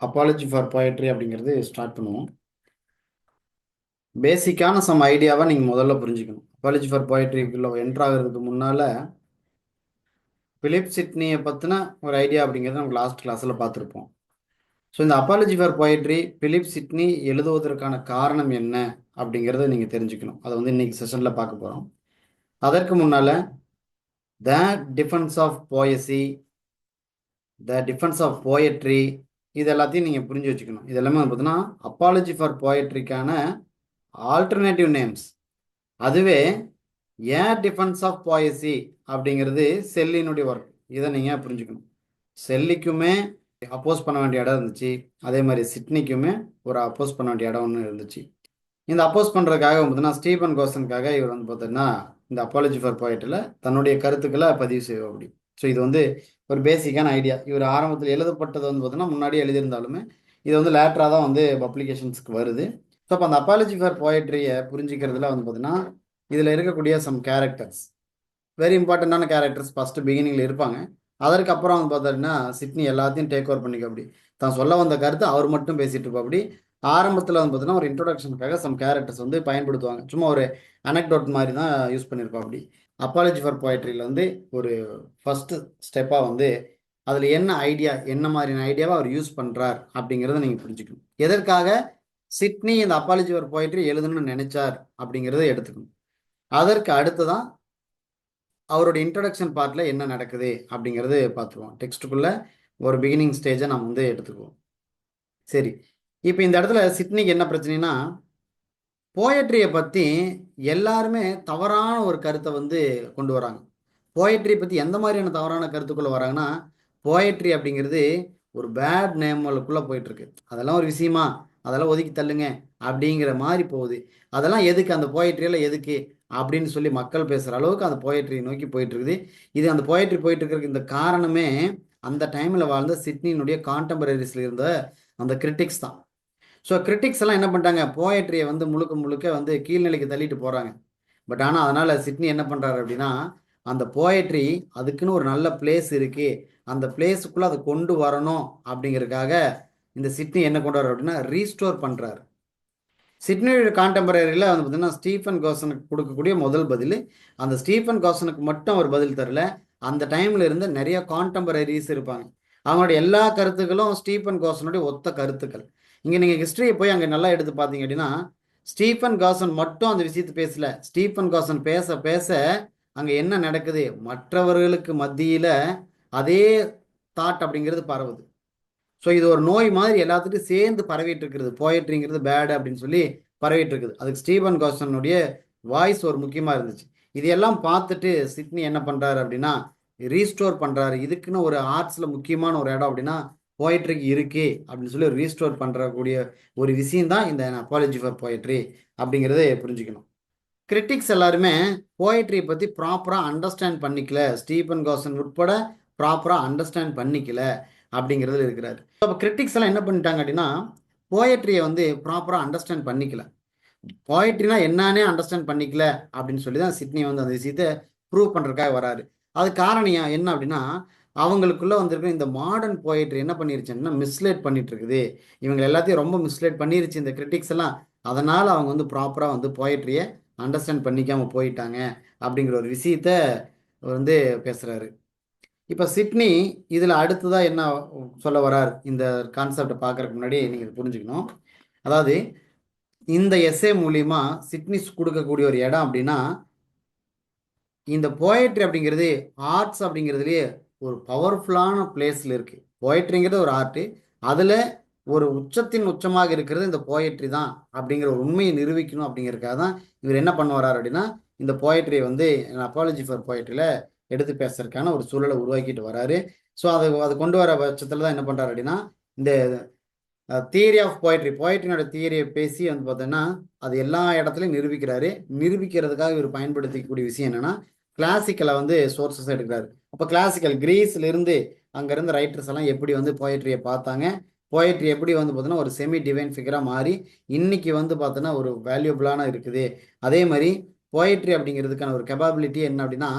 Apology for poetry அப்படிங்கிறது start பண்ணுவோம். பேசிக்கான சம் ஐடியாவை நீங்கள் முதல்ல புரிஞ்சுக்கணும். அப்பாலஜி ஃபார் போயட்ரிக்குள்ள என்ட்ரு ஆகிறதுக்கு முன்னால் பிலிப் சிட்னியை பற்றின ஒரு ஐடியா அப்படிங்கிறத நம்ம லாஸ்ட் கிளாஸில் பார்த்துருப்போம். ஸோ இந்த apology for poetry Philip Sidney எழுதுவதற்கான காரணம் என்ன அப்படிங்கிறத நீங்கள் தெரிஞ்சுக்கணும். அதை வந்து இன்னைக்கு செஷனில் பார்க்க போகிறோம். அதற்கு முன்னால் the defence of poesie, the defence of poetry, இது எல்லாத்தையும் நீங்கள் புரிஞ்சு வச்சுக்கணும். இது எல்லாமே பார்த்தீங்கன்னா அப்பாலஜி ஃபார் போயட்ரிக்கான ஆல்டர்னேட்டிவ் நேம்ஸ். அதுவே ஏன் டிஃபென்ஸ் ஆஃப் போயசி அப்படிங்கிறது செல்லினுடைய ஒர்க். இதை நீங்கள் புரிஞ்சுக்கணும். செல்லிக்குமே அப்போஸ் பண்ண வேண்டிய இடம் இருந்துச்சு, அதே மாதிரி சிட்னிக்குமே ஒரு அப்போஸ் பண்ண வேண்டிய இடம் ஒன்று இருந்துச்சு. இந்த அப்போஸ் பண்ணுறதுக்காக பார்த்தீங்கன்னா ஸ்டீபன் கோசனுக்காக இவர் வந்து பார்த்தீங்கன்னா இந்த அப்பாலஜி ஃபார் போயட்டில் தன்னுடைய கருத்துக்களை பதிவு செய்வோம் அப்படி. ஸோ இது வந்து ஒரு பேசிக்கான ஐடியா. இவர் ஆரம்பத்தில் எழுதப்பட்டது வந்து பார்த்தீங்கன்னா முன்னாடியே எழுதியிருந்தாலுமே இது வந்து லேட்டராக தான் வந்து பப்ளிகேஷன்ஸ்க்கு வருது. ஸோ அப்போ அந்த அப்பாலஜி ஃபார் போயட்ரியை புரிஞ்சிக்கிறதுல வந்து பார்த்தீங்கன்னா இதில் இருக்கக்கூடிய சம் கேரக்டர்ஸ், வெரி இம்பார்ட்டண்ட்டான கேரக்டர்ஸ் ஃபஸ்ட்டு பிகினிங்கில் இருப்பாங்க. அதற்கப்புறம் வந்து பார்த்தீங்கன்னா சிட்னி எல்லாத்தையும் டேக் ஓவர் பண்ணிக்க அப்படி தான் சொல்ல வந்த கருத்து அவர் மட்டும் பேசிகிட்டு இருப்பா அப்படி. ஆரம்பத்தில் வந்து பார்த்தீங்கன்னா ஒரு இன்ட்ரோடக்ஷனுக்காக சம் கேரக்டர்ஸ் வந்து பயன்படுத்துவாங்க. சும்மா ஒரு அனெக்டோட் மாதிரி தான் யூஸ் பண்ணியிருப்பா அப்படி. அப்பாலஜி ஃபார் போயட்ரியில் வந்து ஒரு ஃபஸ்ட்டு ஸ்டெப்பாக வந்து அதில் என்ன ஐடியா, என்ன மாதிரியான ஐடியாவை அவர் யூஸ் பண்ணுறார் அப்படிங்கிறத நீங்கள் புரிஞ்சுக்கணும். எதற்காக சிட்னி இந்த அப்பாலஜி ஃபார் போயட்ரி எழுதணும்னு நினைச்சார் அப்படிங்கிறத எடுத்துக்கணும். அதற்கு அடுத்ததான் அவரோட இன்ட்ரடக்ஷன் பார்ட்டில் என்ன நடக்குது அப்படிங்கிறது பார்த்துருவோம். டெக்ஸ்ட்டுக்குள்ளே ஒரு பிகினிங் ஸ்டேஜை நம்ம வந்து எடுத்துக்குவோம். சரி, இப்போ இந்த இடத்துல சிட்னிக்கு என்ன பிரச்சனைனா, போயட்ரியை பற்றி எல்லாருமே தவறான ஒரு கருத்தை வந்து கொண்டு வராங்க. போயட்ரி பற்றி எந்த மாதிரியான தவறான கருத்துக்குள்ளே வராங்கன்னா, போயட்ரி அப்படிங்கிறது ஒரு பேட் நேம்களுக்குள்ளே போயிட்டுருக்கு. அதெல்லாம் ஒரு விஷயமா, அதெல்லாம் ஒதுக்கி தள்ளுங்க அப்படிங்கிற மாதிரி போகுது. அதெல்லாம் எதுக்கு, அந்த போயட்ரியெல்லாம் எதுக்கு அப்படின்னு சொல்லி மக்கள் பேசுகிற அளவுக்கு அந்த போயட்ரியை நோக்கி போயிட்டுருக்குது. இது அந்த போயட்ரி போயிட்டுருக்கிறதுக்கு இந்த காரணமே அந்த டைமில் வாழ்ந்த சிட்னியினுடைய கான்டெம்பரரிஸில் இருந்த அந்த கிரிட்டிக்ஸ் தான். ஸோ கிரிட்டிக்ஸ் எல்லாம் என்ன பண்ணிட்டாங்க, போயட்ரியை வந்து முழுக்க முழுக்க வந்து கீழ்நிலைக்கு தள்ளிட்டு போகிறாங்க. பட் ஆனால் அதனால் சிட்னி என்ன பண்ணுறாரு அப்படின்னா, அந்த போயட்ரி அதுக்குன்னு ஒரு நல்ல பிளேஸ் இருக்குது, அந்த பிளேஸுக்குள்ளே அதை கொண்டு வரணும் அப்படிங்கிறதுக்காக இந்த சிட்னி என்ன கொண்டு வர்றாரு அப்படின்னா ரீஸ்டோர் பண்ணுறாரு. சிட்னியோட கான்டெம்பரரியில் வந்து பார்த்தீங்கன்னா ஸ்டீஃபன் கோசனுக்கு கொடுக்கக்கூடிய முதல் பதில், அந்த ஸ்டீஃபன் கோசனுக்கு மட்டும் அவர் பதில் தரல, அந்த டைமில் இருந்த நிறைய கான்டெம்பரரிஸ் இருப்பாங்க, அவங்களுடைய எல்லா கருத்துக்களும் ஸ்டீஃபன் கோசனுடைய ஒத்த கருத்துக்கள். இங்கே நீங்கள் ஹிஸ்ட்ரியை போய் அங்கே நல்லா எடுத்து பார்த்தீங்க அப்படின்னா ஸ்டீஃபன் காசன் மட்டும் அந்த விஷயத்தை பேசல. ஸ்டீஃபன் காசன் பேச பேச அங்கே என்ன நடக்குது, மற்றவர்களுக்கு மத்தியில் அதே தாட் அப்படிங்கிறது பரவுது. ஸோ இது ஒரு நோய் மாதிரி எல்லாத்துக்கும் சேர்ந்து பரவிட்டு இருக்கிறது. போயட்ரிங்கிறது பேடு அப்படின்னு சொல்லி பரவிட்டு இருக்குது. அதுக்கு ஸ்டீஃபன் காசனுடைய வாய்ஸ் ஒரு முக்கியமாக இருந்துச்சு. இதையெல்லாம் பார்த்துட்டு சிட்னி என்ன பண்ணுறாரு அப்படின்னா ரீஸ்டோர் பண்ணுறாரு. இதுக்குன்னு ஒரு ஆர்ட்ஸில் முக்கியமான ஒரு இடம் அப்படின்னா போயட்ரிக்கு இருக்கு அப்படின்னு சொல்லி ரீஸ்டோர் பண்ணுறக்கூடிய ஒரு விஷயம் தான் இந்த அப்பாலஜி ஃபார் போயட்ரி அப்படிங்கிறத புரிஞ்சுக்கணும். கிரிட்டிக்ஸ் எல்லாருமே போயட்ரியை பற்றி ப்ராப்பராக அண்டர்ஸ்டாண்ட் பண்ணிக்கல, ஸ்டீஃபன் காசன் உட்பட ப்ராப்பராக அண்டர்ஸ்டாண்ட் பண்ணிக்கல அப்படிங்கிறதுல இருக்கிறாரு. அப்போ கிரிட்டிக்ஸ் எல்லாம் என்ன பண்ணிட்டாங்க அப்படின்னா போயட்ரியை வந்து ப்ராப்பராக அண்டர்ஸ்டாண்ட் பண்ணிக்கல, போயட்ரினா என்னன்னே அண்டர்ஸ்டாண்ட் பண்ணிக்கல அப்படின்னு சொல்லி தான் சிட்னி வந்து அந்த விஷயத்தை ப்ரூவ் பண்ணுறதுக்காக வராரு. அது காரணம் என்ன அப்படின்னா அவங்களுக்குள்ள வந்திருக்க இந்த மாடர்ன் போயட்ரி என்ன பண்ணிருச்சுன்னா மிஸ்லேட் பண்ணிட்டு இருக்குது. இவங்க எல்லாத்தையும் ரொம்ப மிஸ்லேட் பண்ணிருச்சு இந்த கிரிட்டிக்ஸ் எல்லாம். அதனால் அவங்க வந்து ப்ராப்பராக வந்து போயட்ரியை அண்டர்ஸ்டாண்ட் பண்ணிக்காம போயிட்டாங்க அப்படிங்கிற ஒரு விஷயத்த வந்து பேசுகிறாரு. இப்போ சிட்னி இதில் அடுத்ததாக என்ன சொல்ல வரார், இந்த கான்செப்டை பார்க்குறதுக்கு முன்னாடி நீங்கள் புரிஞ்சுக்கணும். அதாவது இந்த எஸ்ஏ மூலியமா சிட்னி கொடுக்கக்கூடிய ஒரு இடம் அப்படின்னா இந்த போயட்ரி அப்படிங்கிறது ஆர்ட்ஸ் அப்படிங்கிறதுலேயே ஒரு பவர்ஃபுல்லான பிளேஸில் இருக்குது. போயட்ரிங்கிறது ஒரு ஆர்ட்டு, அதில் ஒரு உச்சத்தின் உச்சமாக இருக்கிறது இந்த போயட்ரி தான் அப்படிங்கிற ஒரு உண்மையை நிரூபிக்கணும் அப்படிங்கிறதுக்காக தான் இவர் என்ன பண்ண வர்றார் அப்படின்னா இந்த போயட்ரியை வந்து அப்பாலஜி ஃபார் போயட்ரியில் எடுத்து பேசுறதுக்கான ஒரு சூழலை உருவாக்கிட்டு வராரு. ஸோ அது கொண்டு வர பட்சத்தில் தான் என்ன பண்ணுறாரு அப்படின்னா இந்த தியரி ஆஃப் போயட்ரி, போயட்ரியோட தியரியை பேசி வந்து பார்த்தோன்னா அது எல்லா இடத்துலையும் நிரூபிக்கிறாரு. நிரூபிக்கிறதுக்காக இவர் பயன்படுத்திக்கூடிய விஷயம் என்னென்னா கிளாசிக்கலை வந்து சோர்ஸஸ் எடுக்கிறாரு. அப்போ கிளாசிக்கல் கிரீஸ்லேருந்து அங்கேருந்து ரைட்டர்ஸ் எல்லாம் எப்படி வந்து போயட்ரியை பார்த்தாங்க, போயட்ரி எப்படி வந்து பார்த்தோன்னா ஒரு செமி டிவைன் ஃபிகராக மாறி இன்னைக்கு வந்து பார்த்தோன்னா ஒரு வேல்யூபிளான இருக்குது. அதே மாதிரி போயட்ரி அப்படிங்கிறதுக்கான ஒரு கெப்பாபிலிட்டி என்ன அப்படின்னா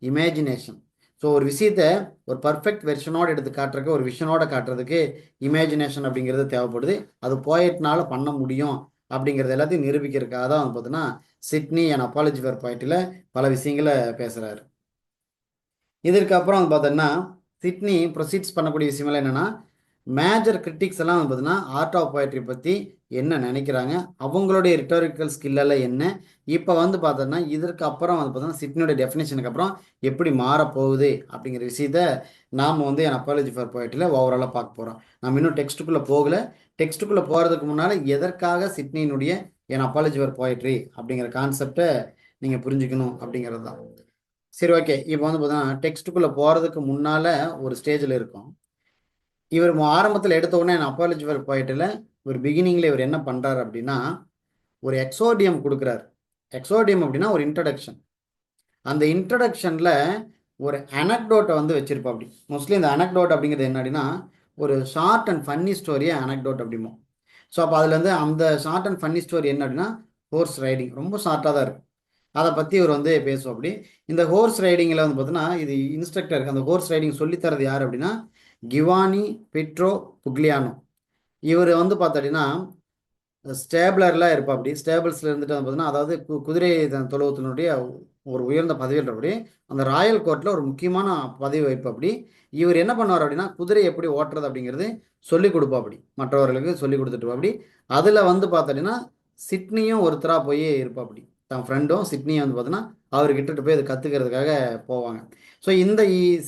இமேஜினேஷன். ஸோ ஒரு விஷயத்த ஒரு பர்ஃபெக்ட் வெர்ஷனோட எடுத்து காட்டுறதுக்கு, ஒரு விஷனோட காட்டுறதுக்கு இமேஜினேஷன் அப்படிங்கிறது தேவைப்படுது. அது போயட்னால பண்ண முடியும் அப்படிங்கிறது எல்லாத்தையும் நிரூபிக்கிறதுக்காக தான் வந்து பார்த்தீங்கன்னா சிட்னி அண்ட் அப்பாலஜி ஃபார் போயட்ரியில் பல விஷயங்களை பேசுகிறாரு. இதற்கு அப்புறம் வந்து பார்த்தோன்னா சிட்னி ப்ரொசீட்ஸ் பண்ணக்கூடிய விஷயமெல்லாம் என்னென்னா, மேஜர் கிரிட்டிக்ஸ் எல்லாம் வந்து பார்த்தீங்கன்னா ஆர்ட் ஆஃப் போயட்ரி பற்றி என்ன நினைக்கிறாங்க, அவங்களுடைய ரிட்டோரிக்கல் ஸ்கில்லெல்லாம் என்ன, இப்போ வந்து பார்த்தோன்னா இதற்கு அப்புறம் வந்து பார்த்தோன்னா சிட்னியோட டெஃபினேஷனுக்கு அப்புறம் எப்படி மாறப்போகுது அப்படிங்கிற விஷயத்த நாம் வந்து என் அப்பாலஜி ஃபார் போயட்ரியில் ஓவராலாக பார்க்க போகிறோம். நம்ம இன்னும் டெக்ஸ்ட்டுக்குள்ளே போகல. டெக்ஸ்ட்டுக்குள்ளே போகிறதுக்கு முன்னால் எதற்காக சிட்னியினுடைய என் அப்பாலஜி ஃபார் போயட்ரி அப்படிங்கிற கான்செப்டை நீங்கள் புரிஞ்சுக்கணும் அப்படிங்கிறது தான். சரி, ஓகே. இப்போ வந்து பார்த்தீங்கன்னா டெக்ஸ்ட்டுக்குள்ளே போகிறதுக்கு முன்னால் ஒரு ஸ்டேஜில் இருக்கும். இவர் ஆரம்பத்தில் எடுத்த உடனே அப்பாலஜி ஃபார் போயட்ரியில் ஒரு பிகினிங்கில் இவர் என்ன பண்ணுறாரு அப்படின்னா, ஒரு எக்ஸோடியம் கொடுக்குறாரு. எக்ஸோடியம் அப்படின்னா ஒரு இன்ட்ரடக்ஷன். அந்த இன்ட்ரடக்ஷனில் ஒரு அனக்டோட்டை வந்து வச்சிருப்பா. அப்படி மோஸ்ட்லி இந்த அனக்டோட் அப்படிங்கிறது என்ன அப்படின்னா, ஒரு ஷார்ட் அண்ட் ஃபன்னி ஸ்டோரியை அனக்டோட் அப்படிமோ. ஸோ அப்போ அதுலேருந்து அந்த ஷார்ட் அண்ட் ஃபன்னி ஸ்டோரி என்ன அப்படின்னா, ஹோர்ஸ் ரைடிங் ரொம்ப ஷார்ட்டாக தான் இருக்கும். அதை பற்றி இவர் வந்து பேசுவோம். அப்படி இந்த ஹோர்ஸ் ரைடிங்கில் வந்து பார்த்தீங்கன்னா இது இன்ஸ்ட்ரக்டர், அந்த ஹோர்ஸ் ரைடிங் சொல்லித்தரது யார் அப்படின்னா கிவானி பெட்ரோ புக்லியானோ. இவர் வந்து பார்த்தீங்கன்னா ஸ்டேபிளர்லாம் இருப்பா. அப்படி ஸ்டேபிள்ஸில் இருந்துட்டு வந்து பார்த்தீங்கன்னா, அதாவது குதிரை தொழுவத்தினுடைய ஒரு உயர்ந்த பதவியில் அப்படி அந்த ராயல் கோர்ட்டில் ஒரு முக்கியமான பதவி வைப்பு. அப்படி இவர் என்ன பண்ணுவார் அப்படின்னா, குதிரை எப்படி ஓட்டுறது அப்படிங்கிறது சொல்லிக் கொடுப்பா. அப்படி மற்றவர்களுக்கு சொல்லி கொடுத்துட்டு அப்படி அதில் வந்து பார்த்தீங்கன்னா சிட்னியும் ஒருத்தராக போய் இருப்பா. அப்படி தன் ஃப்ரெண்டும் சிட்னியும் வந்து பார்த்தீங்கன்னா அவர்கிட்ட போய் அதை கற்றுக்கிறதுக்காக போவாங்க. ஸோ இந்த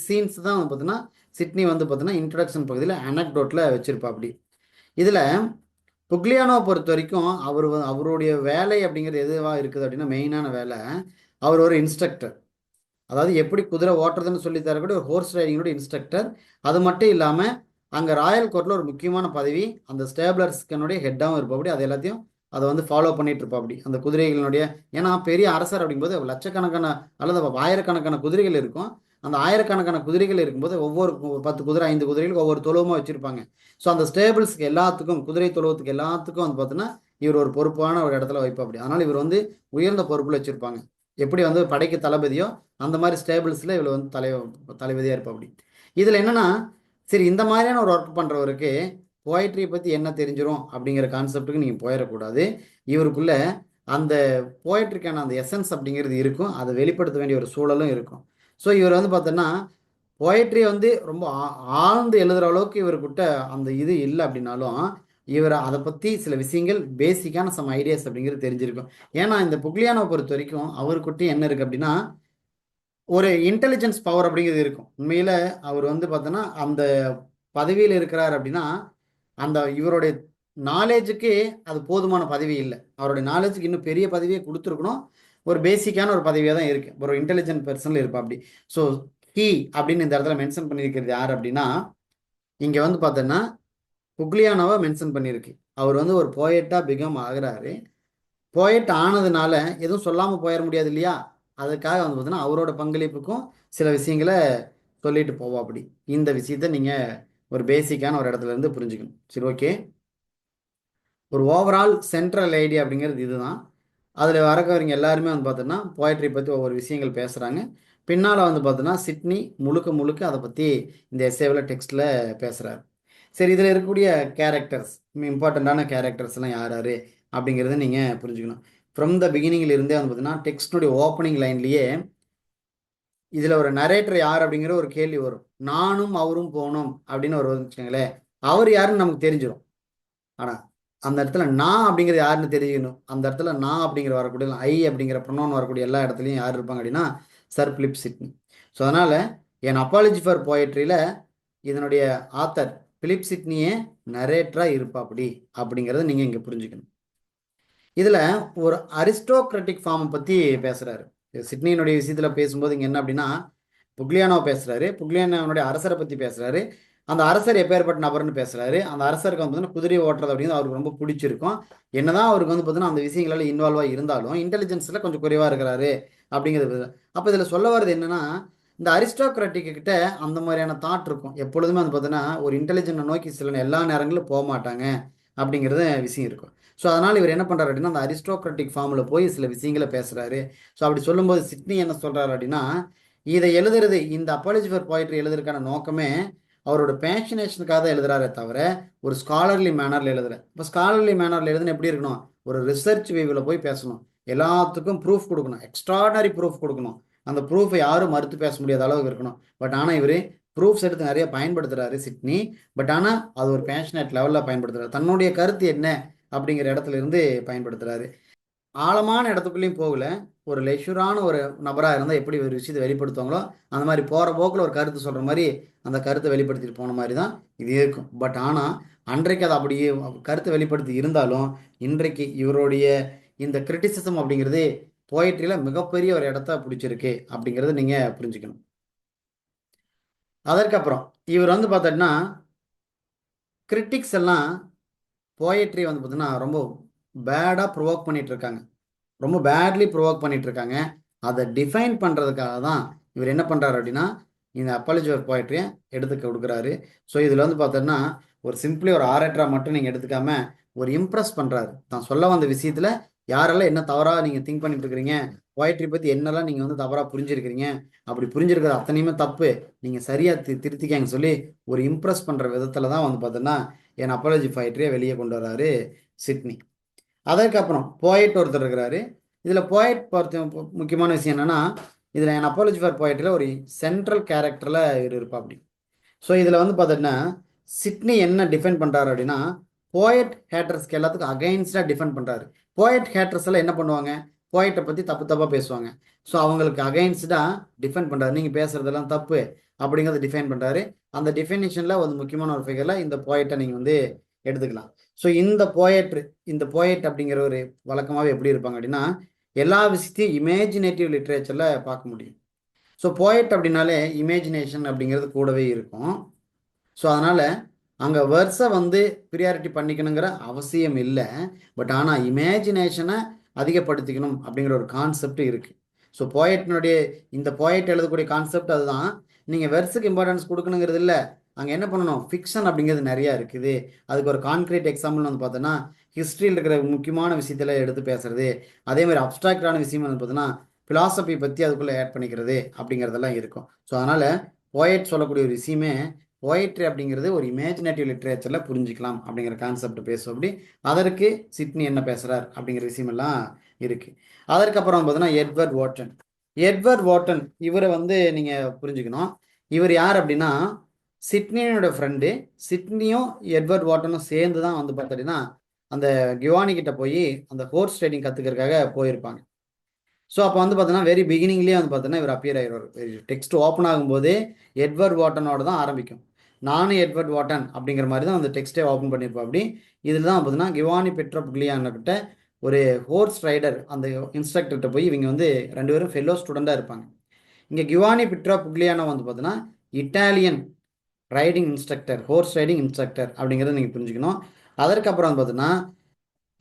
சீன்ஸ் தான் வந்து பார்த்தீங்கன்னா சிட்னி வந்து பார்த்தீங்கன்னா இன்ட்ரடக்ஷன் பகுதியில் அனக்டோட்டில் வச்சுருப்பா. அப்படி இதில் புக்லியானோ பொறுத்த வரைக்கும் அவருடைய வேலை அப்படிங்கிறது எதுவாக இருக்குது அப்படின்னா, மெயினான வேலை அவர் ஒரு இன்ஸ்ட்ரக்டர். அதாவது எப்படி குதிரை ஓட்டுறதுன்னு சொல்லி தரக்கூடிய ஒரு ஹோர்ஸ் ரைடிங்கோட இன்ஸ்ட்ரக்டர். அது மட்டும் இல்லாமல் அங்கே ராயல் கோர்ட்டில் ஒரு முக்கியமான பதவி, அந்த ஸ்டேபிளர்ஸ்கனுடைய ஹெட்டாகவும் இருப்பா. அப்படி அது எல்லாத்தையும் அதை வந்து ஃபாலோ பண்ணிட்டு இருப்பா. அப்படி அந்த குதிரைகளுடைய, ஏன்னா பெரிய அரசர் அப்படிங்கும்போது லட்சக்கணக்கான அல்லது ஆயிரக்கணக்கான குதிரைகள் இருக்கும். அந்த ஆயிரக்கணக்கான குதிரைகள் இருக்கும்போது ஒவ்வொரு 10 குதிரை 5 குதிரைகளுக்கு ஒவ்வொரு தொழுவமாக வச்சுருப்பாங்க. ஸோ அந்த ஸ்டேபிள்ஸ்க்கு எல்லாத்துக்கும், குதிரை தொழுவத்துக்கு எல்லாத்துக்கும் வந்து பார்த்தீங்கன்னா இவர் ஒரு பொறுப்பான ஒரு இடத்துல வைப்பா. அப்படி அதனால் இவர் வந்து உயர்ந்த பொறுப்பில் வச்சுருப்பாங்க. எப்படி வந்து படைக்கு தளபதியோ அந்த மாதிரி ஸ்டேபிள்ஸில் இவ்வளோ வந்து தலைவதியாக இருப்பா. அப்படி இதில் என்னென்னா, சரி இந்த மாதிரியான ஒரு ஒர்க் பண்ணுறவருக்கு போய்ட்ரியை பற்றி என்ன தெரிஞ்சிடும் அப்படிங்கிற கான்செப்ட்டுக்கு நீங்கள் போயிடக்கூடாது. இவருக்குள்ளே அந்த போய்ட்ரிக்கான அந்த எசன்ஸ் அப்படிங்கிறது இருக்கும். அதை வெளிப்படுத்த வேண்டிய ஒரு சூழலும் இருக்கும். ஸோ இவர் வந்து பார்த்தோன்னா போய்ட்ரி வந்து ரொம்ப ஆழ்ந்து எழுதுகிற அளவுக்கு இவர்கிட்ட அந்த இது இல்லை அப்படின்னாலும், இவர் அதை பற்றி சில விஷயங்கள் பேசிக்கான சம் ஐடியாஸ் அப்படிங்கிறது தெரிஞ்சிருக்கும். ஏன்னா இந்த புக்லியானோ பொறுத்த வரைக்கும் அவர்கிட்ட என்ன இருக்குது அப்படின்னா, ஒரு இன்டெலிஜென்ஸ் பவர் அப்படிங்கிறது இருக்கும். உண்மையில் அவர் வந்து பார்த்தோன்னா அந்த பதவியில் இருக்கிறார் அப்படின்னா, அந்த இவருடைய நாலேஜுக்கு அது போதுமான பதவி இல்லை. அவருடைய நாலேஜுக்கு இன்னும் பெரிய பதவியை கொடுத்துருக்கணும். ஒரு பேசிக்கான ஒரு பதவியாக தான் இருக்குது. ஒரு இன்டெலிஜென்ட் பர்சனில் இருப்பா. அப்படி ஸோ ஹீ அப்படின்னு இந்த இடத்துல மென்ஷன் பண்ணியிருக்கிறது யார் அப்படின்னா, இங்கே வந்து பார்த்தோன்னா புக்லியானோவை மென்ஷன் பண்ணியிருக்கு. அவர் வந்து ஒரு போயட்டாக பிகம் ஆகிறாரு. போயட் ஆனதுனால எதுவும் சொல்லாமல் போயிட முடியாது இல்லையா? அதுக்காக வந்து பார்த்தீங்கன்னா அவரோட பங்களிப்புக்கும் சில விஷயங்களை சொல்லிட்டு போவோம். அப்படி இந்த விஷயத்த நீங்கள் ஒரு பேசிக்கான ஒரு இடத்துல இருந்து புரிஞ்சுக்கணும். சரி, ஓகே. ஒரு ஓவரால் சென்ட்ரல் ஐடியா அப்படிங்கிறது இதுதான். அதில் வரக்கவங்க எல்லாருமே வந்து பார்த்தோன்னா போய்ட்ரி பற்றி ஒவ்வொரு விஷயங்கள் பேசுகிறாங்க. பின்னால் வந்து பார்த்தோன்னா சிட்னி முழுக்க முழுக்க அதை பற்றி இந்த எஸ்ஏவில் டெக்ஸ்ட்டில் பேசுகிறாரு. சரி, இதில் இருக்கக்கூடிய கேரக்டர்ஸ், இம்பார்ட்டண்ட்டான கேரக்டர்ஸ்லாம் யார் யார் அப்படிங்கிறத நீங்கள் புரிஞ்சுக்கணும். ஃப்ரம் த பிகினிங்கில் இருந்தே வந்து பார்த்தீங்கன்னா டெக்ஸ்டினுடைய ஓப்பனிங் லைன்லேயே இதில் ஒரு நரேட்டர் யார் அப்படிங்கிற ஒரு கேள்வி வரும். நானும் அவரும் போனோம் அப்படின்னு ஒரு வச்சுக்கோங்களேன், அவர் யாருன்னு நமக்கு தெரிஞ்சிடும். ஆனால் அந்த இடத்துல நான் அப்படிங்கிறது யாருன்னு தெரியணும். அந்த இடத்துல நான் அப்படிங்கிற வரக்கூடிய ஐ அப்படிங்கிற ப்ரொனவுன் வரக்கூடிய எல்லா இடத்துலையும் யார் இருப்பாங்க அப்படின்னா சர் பிலிப் சிட்னி. ஸோ அதனால் என் அப்பாலஜி ஃபார் போயட்ரியில் இதனுடைய ஆத்தர் பிலிப் சிட்னியே நரேட்டராக இருப்பா. அப்படிங்கிறத நீங்கள் இங்கே புரிஞ்சுக்கணும். இதில் ஒரு அரிஸ்டோக்ராட்டிக் ஃபார்மை பற்றி பேசுகிறாரு. சிட்னியினுடைய விஷயத்தில் பேசும்போது இங்கே என்ன அப்படின்னா, புக்லியானோ பேசுகிறாரு. புக்லியானோனுடைய அரசரை பற்றி பேசுகிறாரு. அந்த அரசர் எப்பேற்பட்ட நபர்னு பேசுகிறாரு. அந்த அரசருக்கு வந்து பார்த்தீங்கன்னா குதிரை ஓட்டுறது அப்படிங்கிறது அவருக்கு ரொம்ப பிடிச்சிருக்கும். என்னதான் அவருக்கு வந்து பார்த்தீங்கன்னா அந்த விஷயங்களால் இன்வால்வாக இருந்தாலும் இன்டெலிஜென்ஸில் கொஞ்சம் குறைவாக இருக்கிறாரு அப்படிங்கிறது. அப்போ இதில் சொல்ல வர்றது என்னென்னா, இந்த அரிஸ்டோக்ராட்டிக் கிட்ட அந்த மாதிரியான தாட் இருக்கும். எப்பொழுதுமே வந்து பார்த்தீங்கன்னா ஒரு இன்டெலிஜென்ட்டை நோக்கி சில எல்லா நேரங்களிலும் போக மாட்டாங்க அப்படிங்கிறது விஷயம் இருக்கும். ஸோ அதனால் இவர் என்ன பண்ணுறாரு அப்படின்னா அந்த அரிஸ்டோக்ராட்டிக் ஃபார்மில் போய் சில விஷயங்களை பேசுகிறாரு. ஸோ அப்படி சொல்லும்போது சிட்னி என்ன சொல்கிறாரு அப்படின்னா, இதை எழுதுறது, இந்த அப்பாலஜி ஃபார் போயிட்ரி எழுதுறதுக்கான நோக்கமே அவரோட பேஷனேஷனுக்காக தான் எழுதுறாரே தவிர ஒரு ஸ்காலர்லி மேனரில் எழுதுற. இப்போ ஸ்காலர்லி மேனரில் எழுதுன எப்படி இருக்கணும்? ஒரு ரிசர்ச் வேவில் போய் பேசணும், எல்லாத்துக்கும் ப்ரூஃப் கொடுக்கணும், எக்ஸ்ட்ராடனரி ப்ரூஃப் கொடுக்கணும். அந்த ப்ரூஃபை யாரும் மறுத்து பேச முடியாத அளவுக்கு இருக்கணும். பட் ஆனால் இவர் ப்ரூஃப்ஸ் எடுத்து நிறைய பயன்படுத்துகிறாரு சிட்னி. பட் ஆனால் அது ஒரு பேஷனேட் லெவலில் பயன்படுத்துகிறாரு, தன்னுடைய கருத்து என்ன அப்படிங்கிற இடத்துல இருந்து பயன்படுத்துகிறாரு. ஆழமான இடத்துக்குள்ளேயும் போகல. ஒரு லெஷூரான ஒரு நபராக இருந்தால் எப்படி ஒரு விஷயத்தை வெளிப்படுத்துவாங்களோ அந்த மாதிரி போகிற போக்கில் ஒரு கருத்து சொல்கிற மாதிரி அந்த கருத்தை வெளிப்படுத்திட்டு போன மாதிரி தான் இது இருக்கும். பட் ஆனால் அன்றைக்கு அதை அப்படியே கருத்தை வெளிப்படுத்தி இருந்தாலும் இன்றைக்கு இவருடைய இந்த கிரிட்டிசிசம் அப்படிங்கிறது போயட்ரியில் மிகப்பெரிய ஒரு இடத்த பிடிச்சிருக்கு அப்படிங்கிறத நீங்கள் புரிஞ்சுக்கணும். அதற்கப்புறம் இவர் வந்து பார்த்தோன்னா கிரிட்டிக்ஸ் எல்லாம் போயட்ரி வந்து பார்த்தீங்கன்னா ரொம்ப பேடாக ப்ரொவோக் பண்ணிட்டு இருக்காங்க, ரொம்ப பேட்லி ப்ரொவோக் பண்ணிட்டு இருக்காங்க. அதை டிஃபைன் பண்ணுறதுக்காக தான் இவர் என்ன பண்ணுறாரு அப்படின்னா இந்த அப்பாலஜி ஆஃப் போயட்ரியை எடுத்து கொடுக்குறாரு. ஸோ இதில் வந்து பார்த்தோன்னா ஒரு சிம்பிளி ஒரு ஆரேட்டராக மட்டும் நீங்கள் எடுத்துக்காம ஒரு இம்ப்ரெஸ் பண்ணுறாரு. தான் சொல்ல வந்த விஷயத்தில் யாரெல்லாம் என்ன தவறாக நீங்கள் திங்க் பண்ணிட்டு இருக்கிறீங்க, போயட்ரி பற்றி என்னெல்லாம் நீங்கள் வந்து தவறாக புரிஞ்சிருக்கிறீங்க, அப்படி புரிஞ்சிருக்கிறது அத்தனையுமே தப்பு, நீங்கள் சரியாக திருத்திக்காங்க சொல்லி ஒரு இம்ப்ரெஸ் பண்ணுற விதத்தில் தான் வந்து பார்த்தோன்னா என் அப்பாலஜி போயட்ரியை வெளியே கொண்டு வர்றாரு சிட்னி. அதற்கப்புறம் போயட் ஒருத்தர் இருக்கிறாரு. இதில் போயட் பொறுத்த முக்கியமான விஷயம் என்னென்னா இதில் என் அப்பாலஜி ஃபார் போயட்ரியில் ஒரு சென்ட்ரல் கேரக்டரில் இவர் இருப்பா அப்படி. ஸோ இதில் வந்து பார்த்தீங்கன்னா சிட்னி என்ன டிஃபெண்ட் பண்ணுறாரு அப்படின்னா போயட் ஹேட்டர்ஸ்க்கு எல்லாத்துக்கும் அகைன்ஸ்டாக டிஃபெண்ட் பண்ணுறாரு. போயட் ஹேட்டர்ஸ் எல்லாம் என்ன பண்ணுவாங்க, போயட்டை பற்றி தப்பு தப்பாக பேசுவாங்க. ஸோ அவங்களுக்கு அகைன்ஸ்டாக டிஃபெண்ட் பண்ணுறாரு, நீங்கள் பேசுகிறதெல்லாம் தப்பு அப்படிங்கிறத டிஃபைன் பண்ணுறாரு. அந்த டிஃபைனேஷனில் ஒரு முக்கியமான ஒரு ஃபிகரில் இந்த போயட்டை நீங்கள் வந்து எடுத்துக்கலாம். ஸோ இந்த போயட் அப்படிங்கிற ஒரு வழக்கமாகவே எப்படி இருப்பாங்க அப்படின்னா எல்லா விஷயத்தையும் இமேஜினேட்டிவ் லிட்ரேச்சரில் பார்க்க முடியும். ஸோ போயட் அப்படின்னாலே இமேஜினேஷன் அப்படிங்கிறது கூடவே இருக்கும். ஸோ அதனால் அங்கே வேர்ட்ஸை வந்து ப்ரியாரிட்டி பண்ணிக்கணுங்கிற அவசியம் இல்லை. பட் ஆனால் இமேஜினேஷனை அதிகப்படுத்திக்கணும் அப்படிங்கிற ஒரு கான்செப்ட் இருக்குது. ஸோ போயட்னுடைய இந்த போயட் எழுதக்கூடிய கான்செப்ட் அதுதான். நீங்கள் வெர்ஸுக்கு இம்பார்ட்டன்ஸ் கொடுக்கணுங்கிறது இல்லை, அங்கே என்ன பண்ணணும், ஃபிக்ஷன் அப்படிங்கிறது நிறையா இருக்குது. அதுக்கு ஒரு கான்க்ரீட் எக்ஸாம்பிள் வந்து பார்த்தோன்னா ஹிஸ்ட்ரியில் இருக்கிற முக்கியமான விஷயத்தில் எடுத்து பேசுறது, அதே மாதிரி அப்ட்ராக்டான விஷயம் வந்து பார்த்தோன்னா ஃபிலாசபி பற்றி அதுக்குள்ளே ஆட் பண்ணிக்கிறது அப்படிங்கிறதெல்லாம் இருக்கும். ஸோ அதனால் போயட் சொல்லக்கூடிய ஒரு விஷயமே போயட்ரி அப்படிங்கிறது ஒரு இமேஜினேட்டிவ் லிட்ரேச்சரில் புரிஞ்சிக்கலாம் அப்படிங்கிற கான்செப்ட் பேசும். அப்படி அதற்கு சிட்னி என்ன பேசுகிறார் அப்படிங்கிற விஷயமெல்லாம் இருக்குது. அதற்கப்புறம் பார்த்தீங்கன்னா எட்வர்ட் வாட்டன் இவரை வந்து நீங்கள் புரிஞ்சுக்கணும். இவர் யார் அப்படின்னா சிட்னியோட ஃப்ரெண்டு. சிட்னியும் எட்வர்ட் வாட்டனும் சேர்ந்து தான் வந்து பார்த்தீங்கன்னா அந்த கிவானி கிட்ட போய் அந்த ஹோர்ஸ் ரைடிங் கற்றுக்கிறதுக்காக போயிருப்பாங்க. ஸோ அப்போ வந்து பார்த்தீங்கன்னா வெரி பிகினிங்லேயே வந்து பார்த்தீங்கன்னா இவர் அப்பியர் ஆகிடுவார். டெக்ஸ்ட் ஓப்பன் ஆகும்போதே எட்வர்ட் வாட்டனோட தான் ஆரம்பிக்கும். நானும் எட்வர்ட் வாட்டன் அப்படிங்கிற மாதிரி தான் அந்த டெக்ஸ்ட்டே ஓப்பன் பண்ணியிருப்போம். அப்படி இதில் தான் பார்த்தீங்கன்னா கிவானி பெட்ரோபுக்லியானக்கிட்ட ஒரு ஹோர்ஸ் ரைடர் அந்த இன்ஸ்ட்ரக்டர்கிட்ட போய் இவங்க வந்து ரெண்டு பேரும் ஃபெல்லோ ஸ்டூடெண்ட்டாக இருப்பாங்க. இங்கே கிவானி பெட்ரோபுக்லியானோ வந்து பார்த்தீங்கன்னா Italian riding instructor, horse riding instructor அப்படிங்கிறத நீங்கள் புரிஞ்சுக்கணும். அதற்கப்புறம் வந்து பார்த்தீங்கன்னா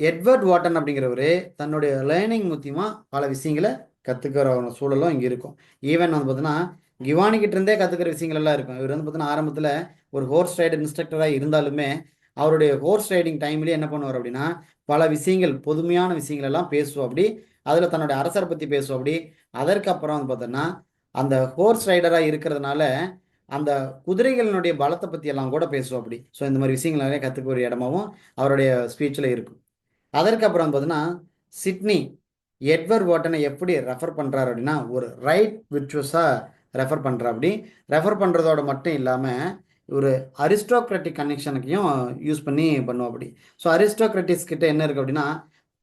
எட்வர்ட் வாட்டன் அப்படிங்கிறவர் தன்னுடைய லேர்னிங் மூத்தியமாக பல விஷயங்களை கற்றுக்கிற ஒரு சூழலும் இங்கே இருக்கும். ஈவன் வந்து பார்த்தீங்கன்னா கிவானிக்கிட்ட இருந்தே கற்றுக்கிற விஷயங்கள் எல்லாம் இருக்கும். இவர் வந்து பார்த்தீங்கன்னா ஆரம்பத்தில் ஒரு ஹோர்ஸ் ரைடர் இன்ஸ்ட்ரக்டராக இருந்தாலுமே அவருடைய ஹோர்ஸ் ரைடிங் டைம்லேயே என்ன பண்ணுவார் அப்படின்னா பல விஷயங்கள், பொதுமையான விஷயங்கள் எல்லாம் பேசுவோம். அப்படி அதில் தன்னுடைய அரசரை பற்றி பேசுவோம். அப்படி அதற்கப்புறம் வந்து பார்த்தோன்னா அந்த ஹோர்ஸ் ரைடராக இருக்கிறதுனால அந்த குதிரைகளினுடைய பலத்தை பற்றி எல்லாம் கூட பேசுவோம். அப்படி ஸோ இந்த மாதிரி விஷயங்கள் நிறைய கற்றுக்க ஒரு இடமாவும் அவருடைய ஸ்பீச்சில் இருக்கும். அதற்கப்புறம் பார்த்தீங்கன்னா சிட்னி எட்வர்ட் வாட்டனை எப்படி ரெஃபர் பண்ணுறாரு அப்படின்னா ஒரு ரைட் விர்ச்சுவஸாக ரெஃபர் பண்ணுறா. அப்படி ரெஃபர் பண்ணுறதோட மட்டும் இல்லாமல் ஒரு அரிஸ்டோக்ராட்டிக் கனெக்ஷனுக்கையும் யூஸ் பண்ணி பண்ணுவோம். அப்படி ஸோ அரிஸ்டோக்ராட்டிக்ஸ் கிட்ட என்ன இருக்குது அப்படின்னா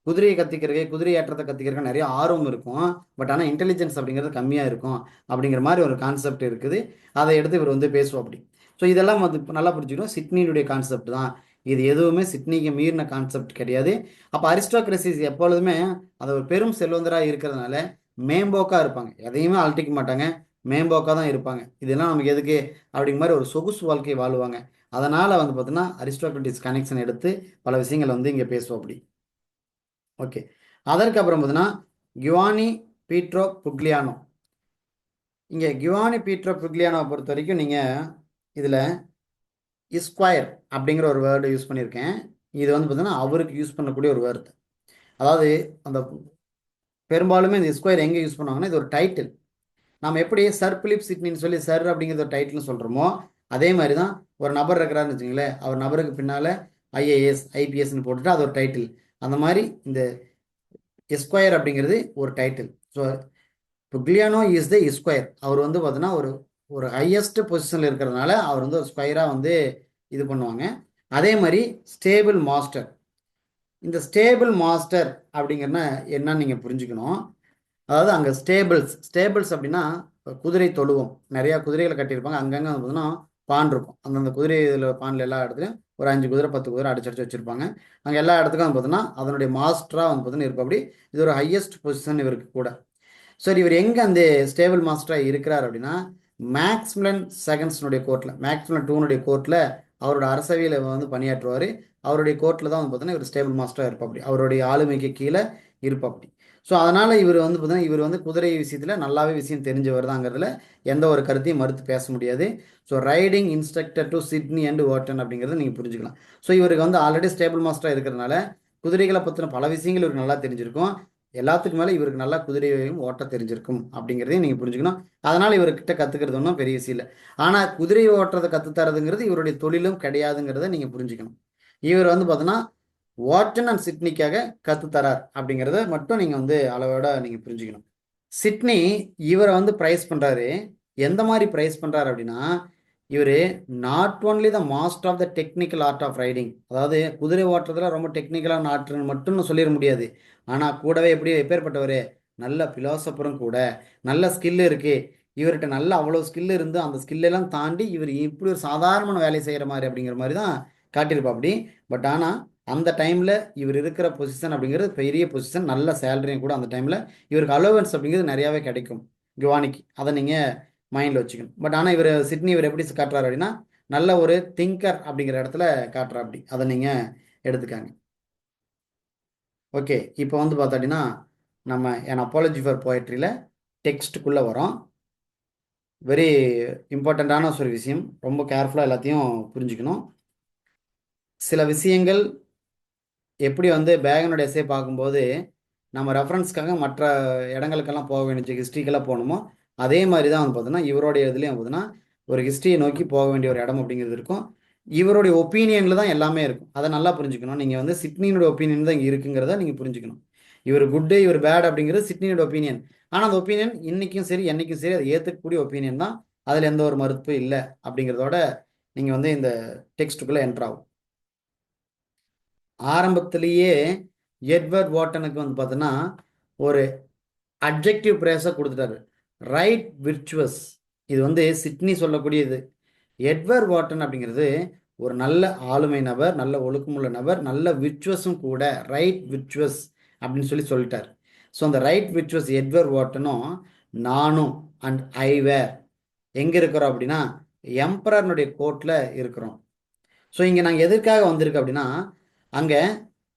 குதிரையை கற்றுக்கிறதுக்கு, குதிரை ஏற்றத்தை கற்றுக்கிறதுக்கு நிறைய ஆர்வம் இருக்கும். பட் ஆனால் இன்டெலிஜென்ஸ் அப்படிங்கிறது கம்மியாக இருக்கும் அப்படிங்கிற மாதிரி ஒரு கான்செப்ட் இருக்குது. அதை எடுத்து இவர் வந்து பேசுவோம். அப்படி ஸோ இதெல்லாம் வந்து நல்லா புரிஞ்சுக்கணும், சிட்னியுடைய கான்செப்ட் தான் இது. எதுவுமே சிட்னிக்கு மீறின கான்செப்ட் கிடையாது. அப்போ அரிஸ்டோக்ரசிஸ் எப்பொழுதுமே அது ஒரு பெரும் செல்வந்தராக இருக்கிறதுனால மேம்போக்காக இருப்பாங்க, எதையுமே அழட்டிக்க மாட்டாங்க, மேம்போக்காக தான் இருப்பாங்க. இதெல்லாம் நமக்கு எதுக்கு அப்படிங்கிற மாதிரி ஒரு சொகுசு வாழ்க்கை வாழுவாங்க. அதனால் வந்து பார்த்தீங்கன்னா அரிஸ்டோக்ரட்டிஸ் கனெக்ஷன் எடுத்து பல விஷயங்கள் வந்து இங்கே பேசுவோம். அப்படி ஓகே. அதற்கப்புறம் பார்த்தீங்கன்னா கிவானி பீட்ரோ புக்லியானோ. இங்கே கிவானி பீட்ரோ புக்லியானோவை பொறுத்த வரைக்கும் நீங்கள் இதில் இஸ்கொயர் அப்படிங்கிற ஒரு வேர்டு யூஸ் பண்ணியிருக்கேன். இது வந்து பார்த்தீங்கன்னா அவருக்கு யூஸ் பண்ணக்கூடிய ஒரு வேர்டு. அதாவது அந்த பெரும்பாலுமே இந்த ஸ்கொயர் எங்கே யூஸ் பண்ணுவாங்கன்னா இது ஒரு டைட்டில். நம்ம எப்படி சர் பிலிப் சிட்னின்னு சொல்லி சர் அப்படிங்கிறது ஒரு டைட்டில்னு சொல்கிறோமோ, அதே மாதிரி தான் ஒரு நபர் இருக்கிறாருன்னு வச்சுங்களேன், அவர் நபருக்கு பின்னால் ஐஏஎஸ் ஐபிஎஸ்ன்னு போட்டுட்டு அது ஒரு டைட்டில். அந்த மாதிரி இந்த எஸ்கொயர் அப்படிங்கிறது ஒரு title. So Pugliano is the esquire. அவர் வந்து பார்த்தீங்கன்னா ஒரு ஒரு ஹையஸ்ட் பொசிஷனில் இருக்கிறதுனால அவர் வந்து ஒரு ஸ்கொயராக வந்து இது பண்ணுவாங்க. அதே மாதிரி ஸ்டேபிள் மாஸ்டர். இந்த ஸ்டேபிள் மாஸ்டர் அப்படிங்கிறனா என்னன்னு நீங்கள் புரிஞ்சுக்கணும். அதாவது அங்கே ஸ்டேபிள்ஸ் அப்படின்னா குதிரை தொழுவம், நிறையா குதிரைகளை கட்டியிருப்பாங்க. அங்கங்கே வந்து பார்த்தீங்கன்னா பான் இருக்கும். அந்தந்த குதிரை இதில் பானில் எல்லா இடத்துலையும் ஒரு 5 குதிரை 10 குதிரை அடிச்சடிச்சு வச்சுருப்பாங்க. அங்கே எல்லா இடத்துக்கும் வந்து பார்த்தீங்கன்னா அதனுடைய மாஸ்டராக வந்து பார்த்தீங்கன்னா இருப்பா. அப்படி இது ஒரு ஹையஸ்ட் பொசிஷன் இவருக்கு கூட. சரி, இவர் எங்கே அந்த ஸ்டேபிள் மாஸ்டராக இருக்கிறார் அப்படின்னா மேக்ஸ்மிலன் செகண்ட்ஸ்னுடைய கோர்ட்டில், மேக்ஸ்மிலன் டூனுடைய கோர்ட்டில் அவரோட அரசவையில் வந்து பணியாற்றுவார். அவருடைய கோர்ட்டில் தான் வந்து பார்த்தீங்கன்னா இவர் ஸ்டேபிள் மாஸ்டராக இருப்பாப்படி, அவருடைய ஆளுமைக்கு கீழே இருப்பாப்படி. ஸோ அதனால் இவர் வந்து பார்த்தீங்கன்னா இவர் வந்து குதிரை விஷயத்தில் நல்லாவே விஷயம் தெரிஞ்சவர் தாங்கிறதுல எந்த ஒரு கருத்தையும் மறுத்து பேச முடியாது. So riding instructor to Sidney and Wotton அப்படிங்கிறத நீங்கள் புரிஞ்சுக்கலாம். ஸோ இவருக்கு வந்து ஆல்ரெடி ஸ்டேபிள் மாஸ்டராக இருக்கிறதுனால குதிரைகளை பற்றின பல விஷயங்கள் இவருக்கு நல்லா தெரிஞ்சிருக்கும். எல்லாத்துக்கு மேலே இவருக்கு நல்லா குதிரையையும் ஓட்ட தெரிஞ்சிருக்கும் அப்படிங்கிறதையும் நீங்கள் புரிஞ்சுக்கணும். அதனால் இவர்கிட்ட கற்றுக்கிறது ஒன்றும் பெரிய விஷயம் இல்லை. ஆனால் குதிரை ஓட்டுறதை கற்றுத்தரதுங்கிறது இவருடைய தொழிலும் கிடையாதுங்கிறத நீங்கள் புரிஞ்சுக்கணும். இவர் வந்து பார்த்தோன்னா வாட்டன் அண்ட் சிட்னிக்காக கற்றுத்தரார் அப்படிங்கிறத மட்டும் நீங்கள் வந்து அளவோட நீங்கள் புரிஞ்சுக்கணும். சிட்னி இவரை வந்து ப்ரைஸ் பண்ணுறாரு. எந்த மாதிரி ப்ரைஸ் பண்ணுறாரு அப்படின்னா, இவர் not only the master of the technical art of riding, அதாவது குதிரை ஓட்டுறதுல ரொம்ப டெக்னிக்கலான ஆற்றுன்னு மட்டும் சொல்லிட முடியாது. ஆனால் கூடவே எப்படி எப்பேற்பட்டவர், நல்ல பிலாசபரும் கூட, நல்ல ஸ்கில் இருக்குது இவர்கிட்ட, நல்ல அவ்வளோ ஸ்கில் இருந்து அந்த ஸ்கில்லெல்லாம் தாண்டி இவர் இப்படி ஒரு சாதாரணமான வேலை செய்கிற மாதிரி அப்படிங்கிற மாதிரி தான் காட்டியிருப்பா அப்படி. பட் ஆனால் அந்த டைமில் இவர் இருக்கிற பொசிஷன் அப்படிங்கிறது பெரிய பொசிஷன், நல்ல சேலரியும் கூட. அந்த டைமில் இவருக்கு அலோவன்ஸ் அப்படிங்கிறது நிறையாவே கிடைக்கும் கிவானிக்கு. அதை நீங்கள் மைண்டில் வச்சுக்கணும். பட் ஆனால் இவர் சிட்னி இவர் எப்படி காட்டுறாரு அப்படின்னா நல்ல ஒரு திங்கர் அப்படிங்கிற இடத்துல காட்டுறா அப்படி. அதை நீங்கள் எடுத்துக்காங்க. ஓகே, இப்போ வந்து பார்த்தோன்னா நம்ம என் அப்பாலஜி ஃபார் போயட்ரியில் டெக்ஸ்ட்டுக்குள்ளே வரோம். வெரி இம்பார்ட்டண்ட்டான ஒரு விஷயம், ரொம்ப கேர்ஃபுல்லாக எல்லாத்தையும் புரிஞ்சுக்கணும். சில விஷயங்கள் எப்படி வந்து பேகனோட எஸ்ஸே பார்க்கும்போது நம்ம ரெஃபரன்ஸ்க்காக மற்ற இடங்களுக்கெல்லாம் போக வேண்டிய ஹிஸ்ட்ரிக்கெல்லாம் போகணுமோ, அதே மாதிரி தான் வந்து பார்த்தோன்னா இவருடைய இதுலேயும் பார்த்தோன்னா ஒரு ஹிஸ்ட்ரியை நோக்கி போக வேண்டிய ஒரு இடம் அப்படிங்கிறது இருக்கும். இவருடைய ஒப்பீனியனில் தான் எல்லாமே இருக்கும். அதை நல்லா புரிஞ்சுக்கணும். நீங்கள் வந்து சிட்னியோட ஒப்பீனியன் தான் இங்கே இருக்குங்கிறத நீங்கள் புரிஞ்சுக்கணும். இவர் குட்டு இவர் பேட் அப்படிங்கிறது சிட்னியோட ஒப்பீனியன். ஆனால் அந்த ஒப்பீனியன் இன்றைக்கும் சரி என்றைக்கும் சரி அதை ஏற்றுக்கக்கூடிய ஒப்பீனியன் தான். அதில் எந்த ஒரு மறுப்பு இல்லை அப்படிங்கிறதோட நீங்கள் வந்து இந்த டெக்ஸ்ட்டுக்குள்ளே என்ட்ராகும். ஆரம்பத்திலேயே எட்வர்ட் வாட்டனுக்கு வந்து பார்த்தோன்னா ஒரு அட்ஜெக்டிவ் ப்ரேஸை கொடுத்துட்டாரு, ரைட் விர்ச்சுவஸ். இது வந்து சிட்னி சொல்லக்கூடியது. எட்வர்ட் வாட்டன் அப்படிங்கிறது ஒரு நல்ல ஆளுமை நபர், நல்ல ஒழுக்கமுள்ள நபர், நல்ல விர்ச்சுவஸும் கூட, ரைட் விர்ச்சுவஸ் அப்படின்னு சொல்லிட்டார். ஸோ அந்த ரைட் விர்ச்சுவஸ் எட்வர்ட் வாட்டனும் நானும் அண்ட் ஐவேர் எங்கே இருக்கிறோம் அப்படின்னா எம்பரர்னுடைய கோர்ட்டில் இருக்கிறோம். ஸோ இங்கே நாங்கள் எதற்காக வந்திருக்கு அப்படின்னா, அங்கே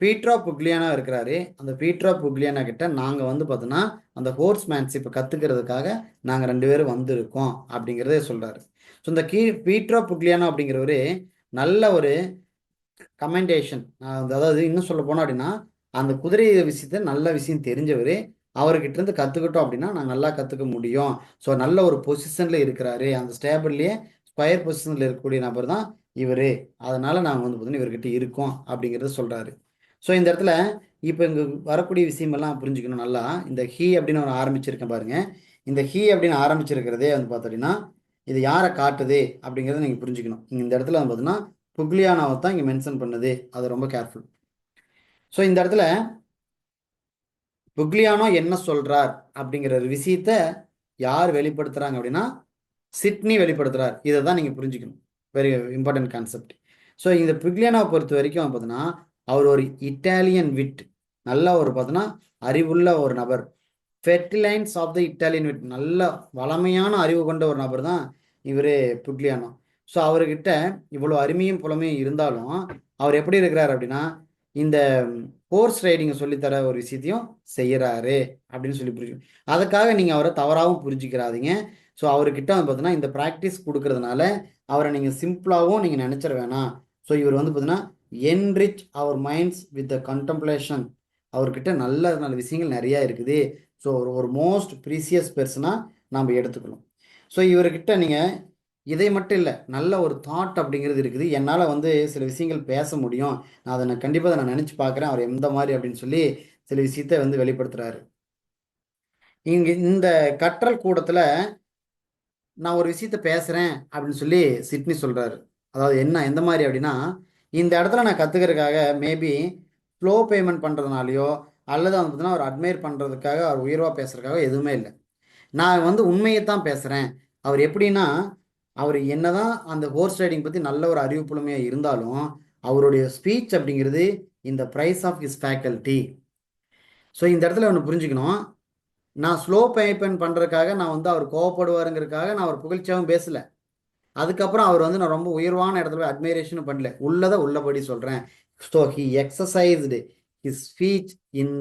பீட்ரோ புக்லியானா இருக்கிறாரு. அந்த பீட்ரோ புக்லியானா கிட்ட நாங்கள் வந்து பார்த்தோன்னா அந்த ஹோர்ஸ்மேன்ஷிப்பை கற்றுக்கிறதுக்காக நாங்கள் 2 பேரும் வந்திருக்கோம் அப்படிங்கிறத சொல்கிறாரு. ஸோ இந்த பீட்ரோ புக்லியானோ அப்படிங்கிறவர் நல்ல ஒரு கமெண்டேஷன், அதாவது இன்னும் சொல்ல போனோம் அப்படின்னா அந்த குதிரை விஷயத்த நல்ல விஷயம் தெரிஞ்சவர். அவர்கிட்ட இருந்து கற்றுக்கிட்டோம் அப்படின்னா நாங்கள் நல்லா கற்றுக்க முடியும். ஸோ நல்ல ஒரு பொசிஷனில் இருக்கிறாரு, அந்த ஸ்டேபிள்லேயே ஸ்கொயர் பொசிஷனில் இருக்கக்கூடிய நபர் தான் இவர். அதனால் நாங்கள் வந்து பார்த்தீங்கன்னா இவர்கிட்ட இருக்கோம் அப்படிங்கிறத சொல்கிறாரு. ஸோ இந்த இடத்துல இப்போ இங்கே வரக்கூடிய விஷயமெல்லாம் புரிஞ்சுக்கணும் நல்லா. இந்த ஹீ அப்படின்னு ஒரு ஆரம்பிச்சிருக்கேன் பாருங்கள். இந்த ஹீ அப்படின்னு ஆரம்பிச்சிருக்கிறதே வந்து பார்த்தோன்னா இது யாரை காட்டுது அப்படிங்கிறத நீங்கள் புரிஞ்சுக்கணும். இந்த இடத்துல வந்து பார்த்தீங்கன்னா புக்லியானாவை தான் இங்கே மென்ஷன் பண்ணுது. அது ரொம்ப கேர்ஃபுல். ஸோ இந்த இடத்துல புக்லியானோ என்ன சொல்கிறார் அப்படிங்கிற ஒரு விஷயத்த யார் வெளிப்படுத்துகிறாங்க அப்படின்னா சிட்னி வெளிப்படுத்துகிறார். இதை தான் நீங்கள் புரிஞ்சுக்கணும். Very important concept. ஸோ இந்த புக்லியானோவை பொறுத்த வரைக்கும் பார்த்தீங்கன்னா அவர் ஒரு இட்டாலியன் விட், நல்ல ஒரு பார்த்தோன்னா அறிவுள்ள ஒரு நபர். ஃபெர்டிலைன்ஸ் ஆஃப் த இட்டாலியன் விட், நல்ல வளமையான அறிவு கொண்ட ஒரு நபர் தான் இவர் புக்லியானோ. ஸோ அவர்கிட்ட இவ்வளோ அருமையும் புலமையும் இருந்தாலும் அவர் எப்படி இருக்கிறார் அப்படின்னா இந்த ஹோர்ஸ் ரைடிங்கை சொல்லித்தர ஒரு விஷயத்தையும் செய்கிறாரு அப்படின்னு சொல்லி புரிஞ்சுக்கணும். அதுக்காக நீங்கள் அவரை தவறாகவும் புரிஞ்சிக்கிறாதீங்க. ஸோ அவர்கிட்ட வந்து பார்த்தீங்கன்னா இந்த ப்ராக்டிஸ் கொடுக்கறதுனால அவரை நீங்கள் சிம்பிளாகவும் நீங்கள் நினச்சிட வேணாம். ஸோ இவர் வந்து பார்த்தீங்கன்னா enrich our minds with the contemplation. அவர்கிட்ட நல்ல நல்ல விஷயங்கள் நிறையா இருக்குது. ஸோ ஒரு மோஸ்ட் ப்ரீசியஸ் பர்சனாக நாம் எடுத்துக்கணும். ஸோ இவர்கிட்ட நீங்கள் இதை மட்டும் இல்லை, நல்ல ஒரு தாட் அப்படிங்கிறது இருக்குது. என்னால் வந்து சில விஷயங்கள் பேச முடியும், நான் அதை கண்டிப்பாக நான் நினச்சி பார்க்குறேன், அவர் எந்த மாதிரி அப்படின்னு சொல்லி சில விஷயத்தை வந்து வெளிப்படுத்துகிறாரு. இங்கே இந்த கற்றல் கூடத்தில் நான் ஒரு விஷயத்த பேசுகிறேன் அப்படின்னு சொல்லி சிட்னி சொல்கிறாரு. அதாவது என்ன எந்த மாதிரி அப்படின்னா, இந்த இடத்துல நான் கற்றுக்கிறதுக்காக மேபி ஃப்ளோ பேமெண்ட் பண்ணுறதுனாலையோ அல்லது வந்து பார்த்தீங்கன்னா அவர் அட்மையர் பண்ணுறதுக்காக அவர் உயர்வாக பேசுகிறதுக்காக எதுவுமே இல்லை. நான் வந்து உண்மையை தான் பேசுகிறேன். அவர் எப்படின்னா, அவர் என்னதான் அந்த ஹோர்ஸ் ரைடிங் பற்றி நல்ல ஒரு அறிவு புலமையாக இருந்தாலும் அவருடைய ஸ்பீச் அப்படிங்கிறது இந்த praise of his faculty. So இந்த இடத்துல ஒன்று புரிஞ்சுக்கணும். நான் ஸ்லோ பேமெண்ட் பண்ணுறதுக்காக நான் வந்து அவர் கோவப்படுவாருங்கிறதுக்காக நான் அவர் புகழ்ச்சியாகவும் பேசலை. அதுக்கப்புறம் அவர் வந்து நான் ரொம்ப உயர்வான இடத்துல போய் அட்மைரேஷனும் பண்ணல, உள்ளதை உள்ளபடி சொல்கிறேன். So he exercised his speech in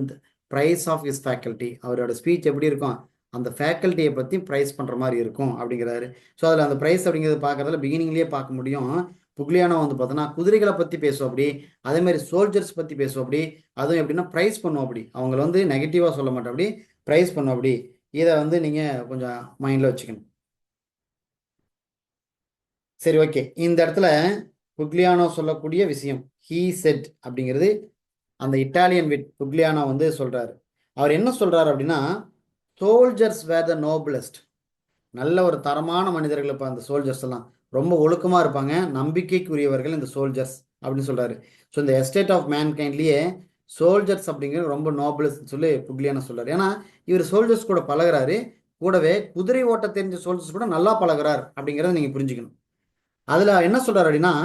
praise of his faculty. அவரோட ஸ்பீச் எப்படி இருக்கும், அந்த ஃபேக்கல்ட்டியை பற்றி ப்ரைஸ் பண்ணுற மாதிரி இருக்கும் அப்படிங்கிறாரு. ஸோ அதில் அந்த ப்ரைஸ் அப்படிங்கிறது பார்க்குறதுல பிகினிங்லேயே பார்க்க முடியும். புக்லியானோ வந்து பார்த்தோன்னா குதிரைகளை பற்றி பேசுவோம் அப்படி, அதேமாதிரி சோல்ஜர்ஸ் பற்றி பேசுவோம் அப்படி, அதுவும் எப்படின்னா ப்ரைஸ் பண்ணுவோம் அப்படி. அவங்கள வந்து நெகட்டிவாக சொல்ல மாட்டோம் அப்படி, ப்ரைஸ் பண்ணுவோம் அப்படி. இதை வந்து நீங்கள் கொஞ்சம் மைண்டில் வச்சுக்கணும். சரி, ஓகே. இந்த இடத்துல புக்லியானோ சொல்லக்கூடிய விஷயம் ஹீ செட் அப்படிங்கிறது அந்த இட்டாலியன் விட் புக்லியானோ வந்து சொல்றாரு. அவர் என்ன சொல்றாரு அப்படின்னா, சோல்ஜர்ஸ் வேர் த நோபலஸ்ட். நல்ல ஒரு தரமான மனிதர்கள். இப்போ அந்த சோல்ஜர்ஸ் எல்லாம் ரொம்ப ஒழுக்கமா இருப்பாங்க, நம்பிக்கைக்குரியவர்கள் இந்த சோல்ஜர்ஸ் அப்படின்னு சொல்றாரு. ஸோ இந்த எஸ்டேட் ஆஃப் மேன்கைண்ட்லயே சோல்ஜர்ஸ் அப்படிங்கிறது ரொம்ப நோபலஸ்ட் சொல்லி புக்லியானோ சொல்றாரு. ஏன்னா இவர் சோல்ஜர்ஸ் கூட பழகுறாரு, கூடவே குதிரை ஓட்ட தெரிஞ்ச சோல்ஜர்ஸ் கூட நல்லா பழகுறார் அப்படிங்கிறத நீங்க புரிஞ்சுக்கணும். அதுல என்ன சொல்றாரு அப்படின்னா,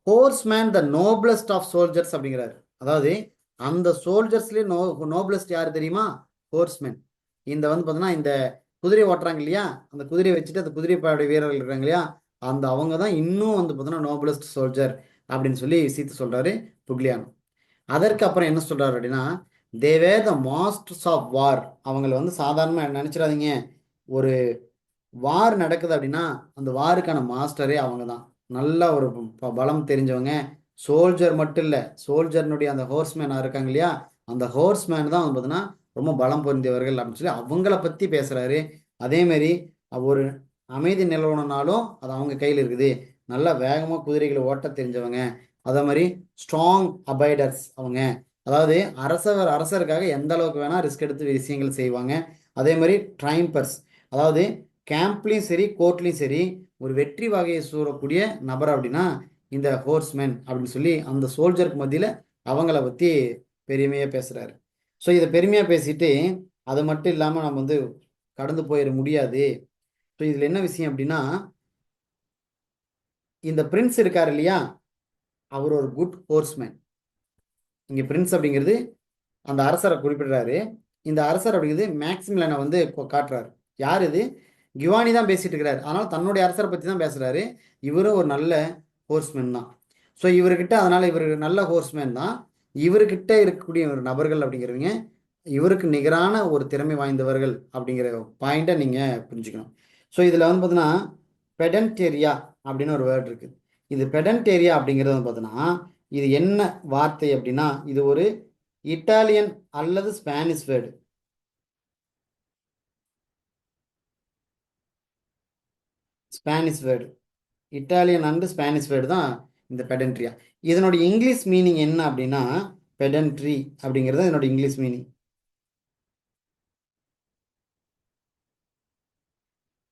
ஹோர்ஸ்மேன் த நோபலஸ்ட் ஆஃப் சோல்ஜர்ஸ் அப்படிங்கிறாரு. அதாவது அந்த சோல்ஜர்ஸ்லேயே நோபலஸ்ட் யார் தெரியுமா? ஹோர்ஸ்மேன். இந்த வந்து பார்த்தீங்கன்னா இந்த குதிரை ஓட்டுறாங்க இல்லையா, அந்த குதிரையை வச்சுட்டு அந்த குதிரை பாட வீரர்கள் இருக்காங்க இல்லையா, அந்த அவங்க தான் இன்னும் வந்து பார்த்தீங்கன்னா நோபலஸ்ட் சோல்ஜர் அப்படின்னு சொல்லி சீத்து சொல்றாரு புக்லியானோ. அதற்கு அப்புறம் என்ன சொல்றாரு அப்படின்னா, தேவே த மாஸ்டர்ஸ் ஆஃப் வார். அவங்களை வந்து சாதாரணமாக நினைச்சிடாதீங்க. ஒரு வார் நடக்குது அப்படின்னா அந்த வாருக்கான மாஸ்டரே அவங்க தான். நல்ல ஒரு பலம் தெரிஞ்சவங்க. சோல்ஜர் மட்டும் இல்லை, சோல்ஜர்னுடைய அந்த ஹோர்ஸ்மேன் இருக்காங்க இல்லையா, அந்த ஹோர்ஸ்மேன் தான் வந்து பார்த்தீங்கன்னா ரொம்ப பலம் பொருந்தியவர்கள் அப்படின்னு சொல்லி அவங்கள பற்றி பேசுகிறாரு. அதேமாரி ஒரு அமைதி நிலவணும்னாலும் அது அவங்க கையில் இருக்குது. நல்லா வேகமாக குதிரைகளை ஓட்ட தெரிஞ்சவங்க. அதே மாதிரி ஸ்ட்ராங் அபைடர்ஸ் அவங்க. அதாவது அரசருக்காக எந்த அளவுக்கு வேணால் ரிஸ்க் எடுத்து விஷயங்கள் செய்வாங்க. அதே மாதிரி ட்ரைம்பர்ஸ், அதாவது கேம்ப்லேயும் சரி கோர்ட்லேயும் சரி ஒரு வெற்றி வகையை சூறக்கூடிய நபர் அப்படின்னா இந்த ஹோர்ஸ்மேன் அப்படின்னு சொல்லி அந்த சோல்ஜருக்கு மத்தியில் அவங்கள பற்றி பெருமையாக பேசுகிறாரு. ஸோ இதை பெருமையாக பேசிட்டு அது மட்டும் இல்லாமல் நம்ம வந்து கடந்து போயிட முடியாது. ஸோ இதில் என்ன விஷயம் அப்படின்னா, இந்த பிரின்ஸ் இருக்கார் இல்லையா, அவர் ஒரு குட் ஹோர்ஸ்மேன். இங்கே பிரின்ஸ் அப்படிங்கிறது அந்த அரசரை குறிப்பிடுறாரு. இந்த அரசர் அப்படிங்கிறது மேக்ஸிமிலியனை வந்து காட்டுறாரு. யார் இது? கிவானி தான் பேசிட்டு இருக்கிறார், ஆனால் தன்னுடைய அரசரை பற்றி தான் பேசுகிறாரு. இவரும் ஒரு நல்ல ஹோர்ஸ்மேன் தான். ஸோ இவர்கிட்ட அதனால் இவர் நல்ல ஹோர்ஸ்மேன் தான். இவர்கிட்ட இருக்கக்கூடிய ஒரு நபர்கள் அப்படிங்கிறவங்க இவருக்கு நிகரான ஒரு திறமை வாய்ந்தவர்கள் அப்படிங்கிற பாயிண்ட்டை நீங்கள் புரிஞ்சுக்கணும். ஸோ இதில் வந்து பார்த்தீங்கன்னா பெடன்டேரியா அப்படின்னு ஒரு வேர்டு இருக்குது. இது பெடன்டேரியா அப்படிங்கிறது வந்து பார்த்தீங்கன்னா இது என்ன வார்த்தை அப்படின்னா, இது ஒரு இட்டாலியன் அல்லது Spanish word. Spanish word, Italian and Spanish word தான் இந்த பெடன்ட்ரியா. இதனுடைய இங்கிலீஷ் மீனிங் என்ன அப்படின்னா, பெடன்ட்ரி அப்படிங்கிறது இதனுடைய இங்கிலீஷ் மீனிங்.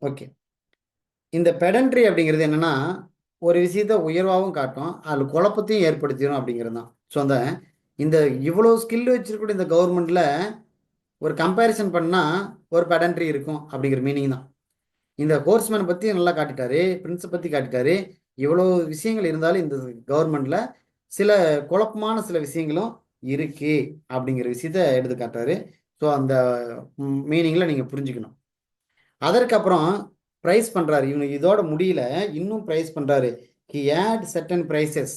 ஓகே. இந்த பெடன்ட்ரி அப்படிங்கிறது என்னன்னா, ஒரு விஷயத்த உயர்வாகவும் காட்டும், அதில் குழப்பத்தையும் ஏற்படுத்திடும் அப்படிங்கிறது தான். ஸோ அந்த இந்த இவ்வளோ ஸ்கில் வச்சிருக்கக்கூடிய இந்த கவர்மெண்ட்டில் ஒரு கம்பேரிசன் பண்ணால் ஒரு பெடன்ட்ரி இருக்கும் அப்படிங்கிற மீனிங் தான். இந்த ஹோர்ஸ்மேனை பற்றி நல்லா காட்டிட்டாரு, பிரின்ஸை பற்றி காட்டிட்டாரு. இவ்வளோ விஷயங்கள் இருந்தாலும் இந்த கவர்மெண்ட்டில் சில குழப்பமான சில விஷயங்களும் இருக்கு அப்படிங்கிற விஷயத்த எடுத்து காட்டுறாரு. ஸோ அந்த மீனிங்கில் நீங்கள் புரிஞ்சுக்கணும். அதற்கப்புறம் ப்ரைஸ் பண்ணுறாரு. இவனுக்கு இதோட முடியல, இன்னும் ப்ரைஸ் பண்ணுறாரு. He add certain praises.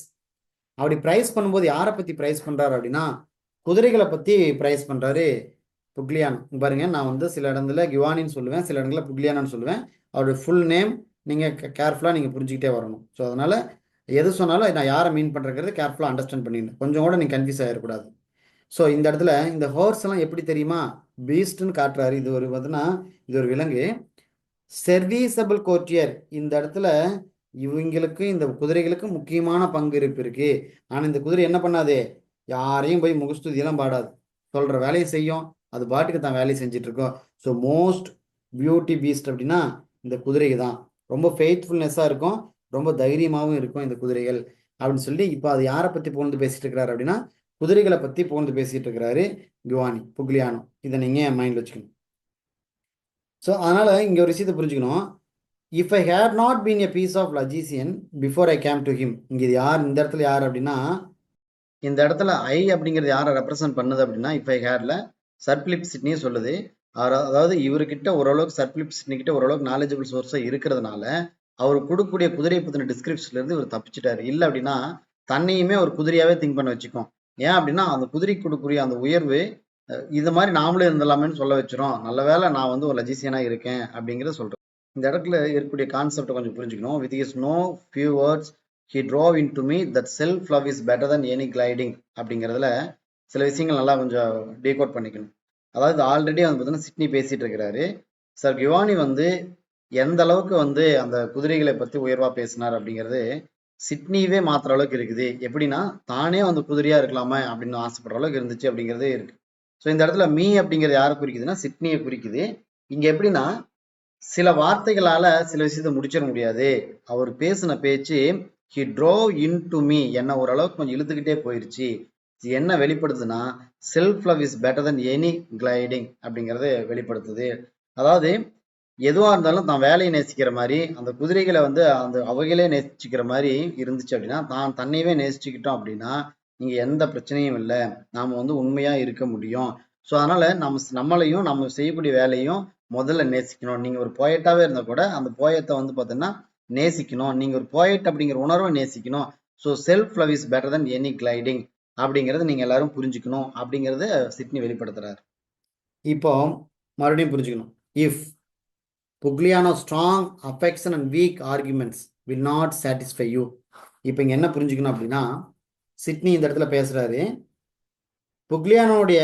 அப்படி ப்ரைஸ் பண்ணும்போது யாரை பற்றி ப்ரைஸ் பண்ணுறாரு அப்படின்னா, குதிரைகளை பற்றி ப்ரைஸ் பண்ணுறாரு புக்லியானோ. பாருங்க, நான் வந்து சில இடத்துல கிவானின்னு சொல்லுவேன், சில இடங்களில் புக்லியானோன்னு சொல்லுவேன். அவருடைய ஃபுல் நேம் நீங்கள் கேர்ஃபுல்லாக நீங்கள் புரிஞ்சுக்கிட்டே வரணும். ஸோ அதனால் எது சொன்னாலும் நான் யாரை மீன் பண்ணுறங்கிறது கேர்ஃபுல்லாக அண்டர்ஸ்டாண்ட் பண்ணிடணும். கொஞ்சம் கூட நீங்கள் கன்ஃபியூஸ் ஆகிடக்கூடாது. ஸோ இந்த இடத்துல இந்த ஹோர்ஸ் எல்லாம் எப்படி தெரியுமா, பீஸ்ட்னு காட்டுறாரு. இது ஒரு பார்த்தீங்கன்னா இது ஒரு விலங்கு. சர்வீசபிள் கோர்ட்டியர், இந்த இடத்துல இவங்களுக்கு இந்த குதிரைகளுக்கு முக்கியமான பங்கு இருக்கு. ஆனால் இந்த குதிரை என்ன பண்ணாது, யாரையும் போய் முகஸ்துதியெல்லாம் பாடாது, சொல்கிற வேலையை செய்யும், அது பாட்டுக்கு தான் வேலையை செஞ்சுட்டு இருக்கோம். ஸோ மோஸ்ட் பியூட்டி பீஸ்ட் அப்படின்னா இந்த குதிரைக்கு தான். ரொம்ப ஃபெய்த்ஃபுல்னஸாக இருக்கும், ரொம்ப தைரியமாகவும் இருக்கும் இந்த குதிரைகள் அப்படின்னு சொல்லி. இப்போ அது யாரை பற்றி புகழ்ந்து பேசிட்டு இருக்கிறாரு அப்படின்னா குதிரைகளை பற்றி புகழ்ந்து பேசிட்டு இருக்கிறாரு புக்லியானோ. இதை நீங்கள் மைண்டில் வச்சுக்கணும். ஸோ அதனால் இங்கே ஒரு விஷயத்தை புரிஞ்சுக்கணும். If I had not been a piece of logician before I came to him. இங்கே இது யார், இந்த இடத்துல யார் அப்படின்னா, இந்த இடத்துல ஐ அப்படிங்கிறது யாரை ரெப்ரசன்ட் பண்ணுது அப்படின்னா, இஃப் ஐ ஹேட்ல சர் பிலிப் சிட்னியே சொல்லுது. அதாவது இவர்கிட்ட ஓரளவுக்கு சர் பிலிப் சிட்னி கிட்ட ஓரளவுக்கு நாலேஜபிள் சோர்ஸாக இருக்கிறதுனால அவர் கொடுக்கக்கூடிய குதிரையை பற்றின டிஸ்கிரிப்ஷன்லேருந்து இவர் தப்பிச்சிட்டாரு. இல்லை அப்படின்னா தன்னையுமே ஒரு குதிரையாகவே திங்க் பண்ண வச்சுக்கோம். ஏன் அப்படின்னா அந்த குதிரைக்கு கொடுக்கக்கூடிய அந்த உயர்வு இது மாதிரி நாமளும் இருந்தலாமேன்னு சொல்ல வச்சிரும். நல்ல வேளை நான் வந்து ஒரு லஜீசியனாக இருக்கேன் அப்படிங்கிறத சொல்கிறேன். இந்த இடத்துல இருக்கக்கூடிய கான்செப்டை கொஞ்சம் புரிஞ்சுக்கணும். With is no few words he drove in to me that self love is better than any gliding அப்படிங்கிறதுல சில விஷயங்கள் நல்லா கொஞ்சம் டீகோட் பண்ணிக்கணும். அதாவது ஆல்ரெடி வந்து பார்த்தீங்கன்னா சிட்னி பேசிட்டு இருக்கிறாரு. சார் கிவானி வந்து எந்த அளவுக்கு வந்து அந்த குதிரைகளை பற்றி உயர்வாக பேசினார் அப்படிங்கிறது சிட்னியவே மாற்றுற அளவுக்கு இருக்குது. எப்படின்னா தானே வந்து குதிரையா இருக்கலாமா அப்படின்னு ஆசைப்படுற அளவுக்கு இருந்துச்சு அப்படிங்கிறதே இருக்கு. ஸோ இந்த இடத்துல மீ அப்படிங்கிறது யாரை குறிக்குதுன்னா சிட்னியை குறிக்குது. இங்க எப்படின்னா சில வார்த்தைகளால சில விஷயத்த முடிச்சிட முடியாது. அவர் பேசின பேச்சு ஹி ட்ரோவ் இன் டு மீ, என்ன ஓரளவுக்கு கொஞ்சம் இழுத்துக்கிட்டே போயிருச்சு. என்ன வெளிப்படுத்துதுன்னா self love is better than any gilding அப்படிங்கறத வெளிப்படுத்துது. அதாவது எதுவா இருந்தாலும் தான் வேலையை நேசிக்கிற மாதிரி அந்த குதிரைகளை வந்து அந்த அவைகளே நேசிச்சுக்கிற மாதிரி இருந்துச்சு அப்படின்னா, தான் தன்னையவே நேசிச்சுக்கிட்டோம் அப்படின்னா நீங்க எந்த பிரச்சனையும் இல்லை, நாம வந்து உண்மையா இருக்க முடியும். ஸோ அதனால நம்மளையும் நம்ம செய்யக்கூடிய வேலையும் முதல்ல நேசிக்கணும். நீங்க ஒரு போயட்டாவே இருந்தா கூட அந்த போயத்தை வந்து பார்த்தீங்கன்னா நேசிக்கணும். நீங்க ஒரு போயட் அப்படிங்கிற உணர்வை நேசிக்கணும். So self love is better than any gilding அப்படிங்கறத நீங்க எல்லாரும் புரிஞ்சுக்கணும் அப்படிங்கறத சிட்னி வெளிப்படுத்துறாரு. இப்போ மறுபடியும் புரிஞ்சுக்கணும். If Pugliano strong affection and weak arguments will not satisfy you. இப்போ இங்க என்ன புரிஞ்சுக்கணும் அப்படின்னா, சிட்னி இந்த இடத்துல பேசுறாரு, புக்லியானோடைய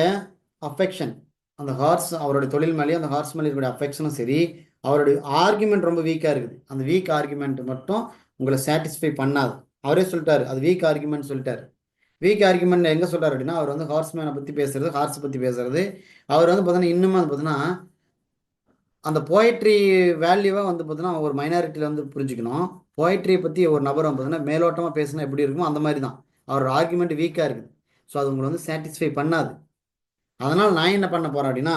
அஃபெக்ஷன், அந்த ஹார்ஸ் அவருடைய தொழில் மேலேயும் அந்த ஹார்ஸ் மேலே இருக்கக்கூடிய அஃபெக்ஷனும் சரி, அவருடைய ஆர்குமெண்ட் ரொம்ப வீக்காக இருக்குது. அந்த வீக் ஆர்குமெண்ட் மட்டும் உங்களை சாட்டிஸ்ஃபை பண்ணாது. அவரே சொல்லிட்டாரு, அது வீக் ஆர்குமெண்ட் சொல்லிட்டாரு. வீக் ஆர்குமெண்ட் எங்கே சொல்கிறார் அப்படின்னா, அவர் வந்து ஹார்ஸ்மேனை பற்றி பேசுறது, ஹார்ஸ் பற்றி பேசுறது. அவர் வந்து பார்த்தீங்கன்னா இன்னுமே வந்து பார்த்தீங்கன்னா அந்த போயட்ரி வேல்யூவை வந்து பார்த்தீங்கன்னா ஒரு மைனாரிட்டியில் வந்து புரிஞ்சுக்கணும். போயட்ரியை பற்றி ஒரு நபர் வந்து பார்த்தீங்கன்னா மேலோட்டமாக பேசினா எப்படி இருக்குமோ அந்த மாதிரி தான் அவரோட ஆர்குமெண்ட் வீக்காக இருக்குது. ஸோ அது உங்களை வந்து சாட்டிஸ்ஃபை பண்ணாது. அதனால் நான் என்ன பண்ண போகிறேன் அப்படின்னா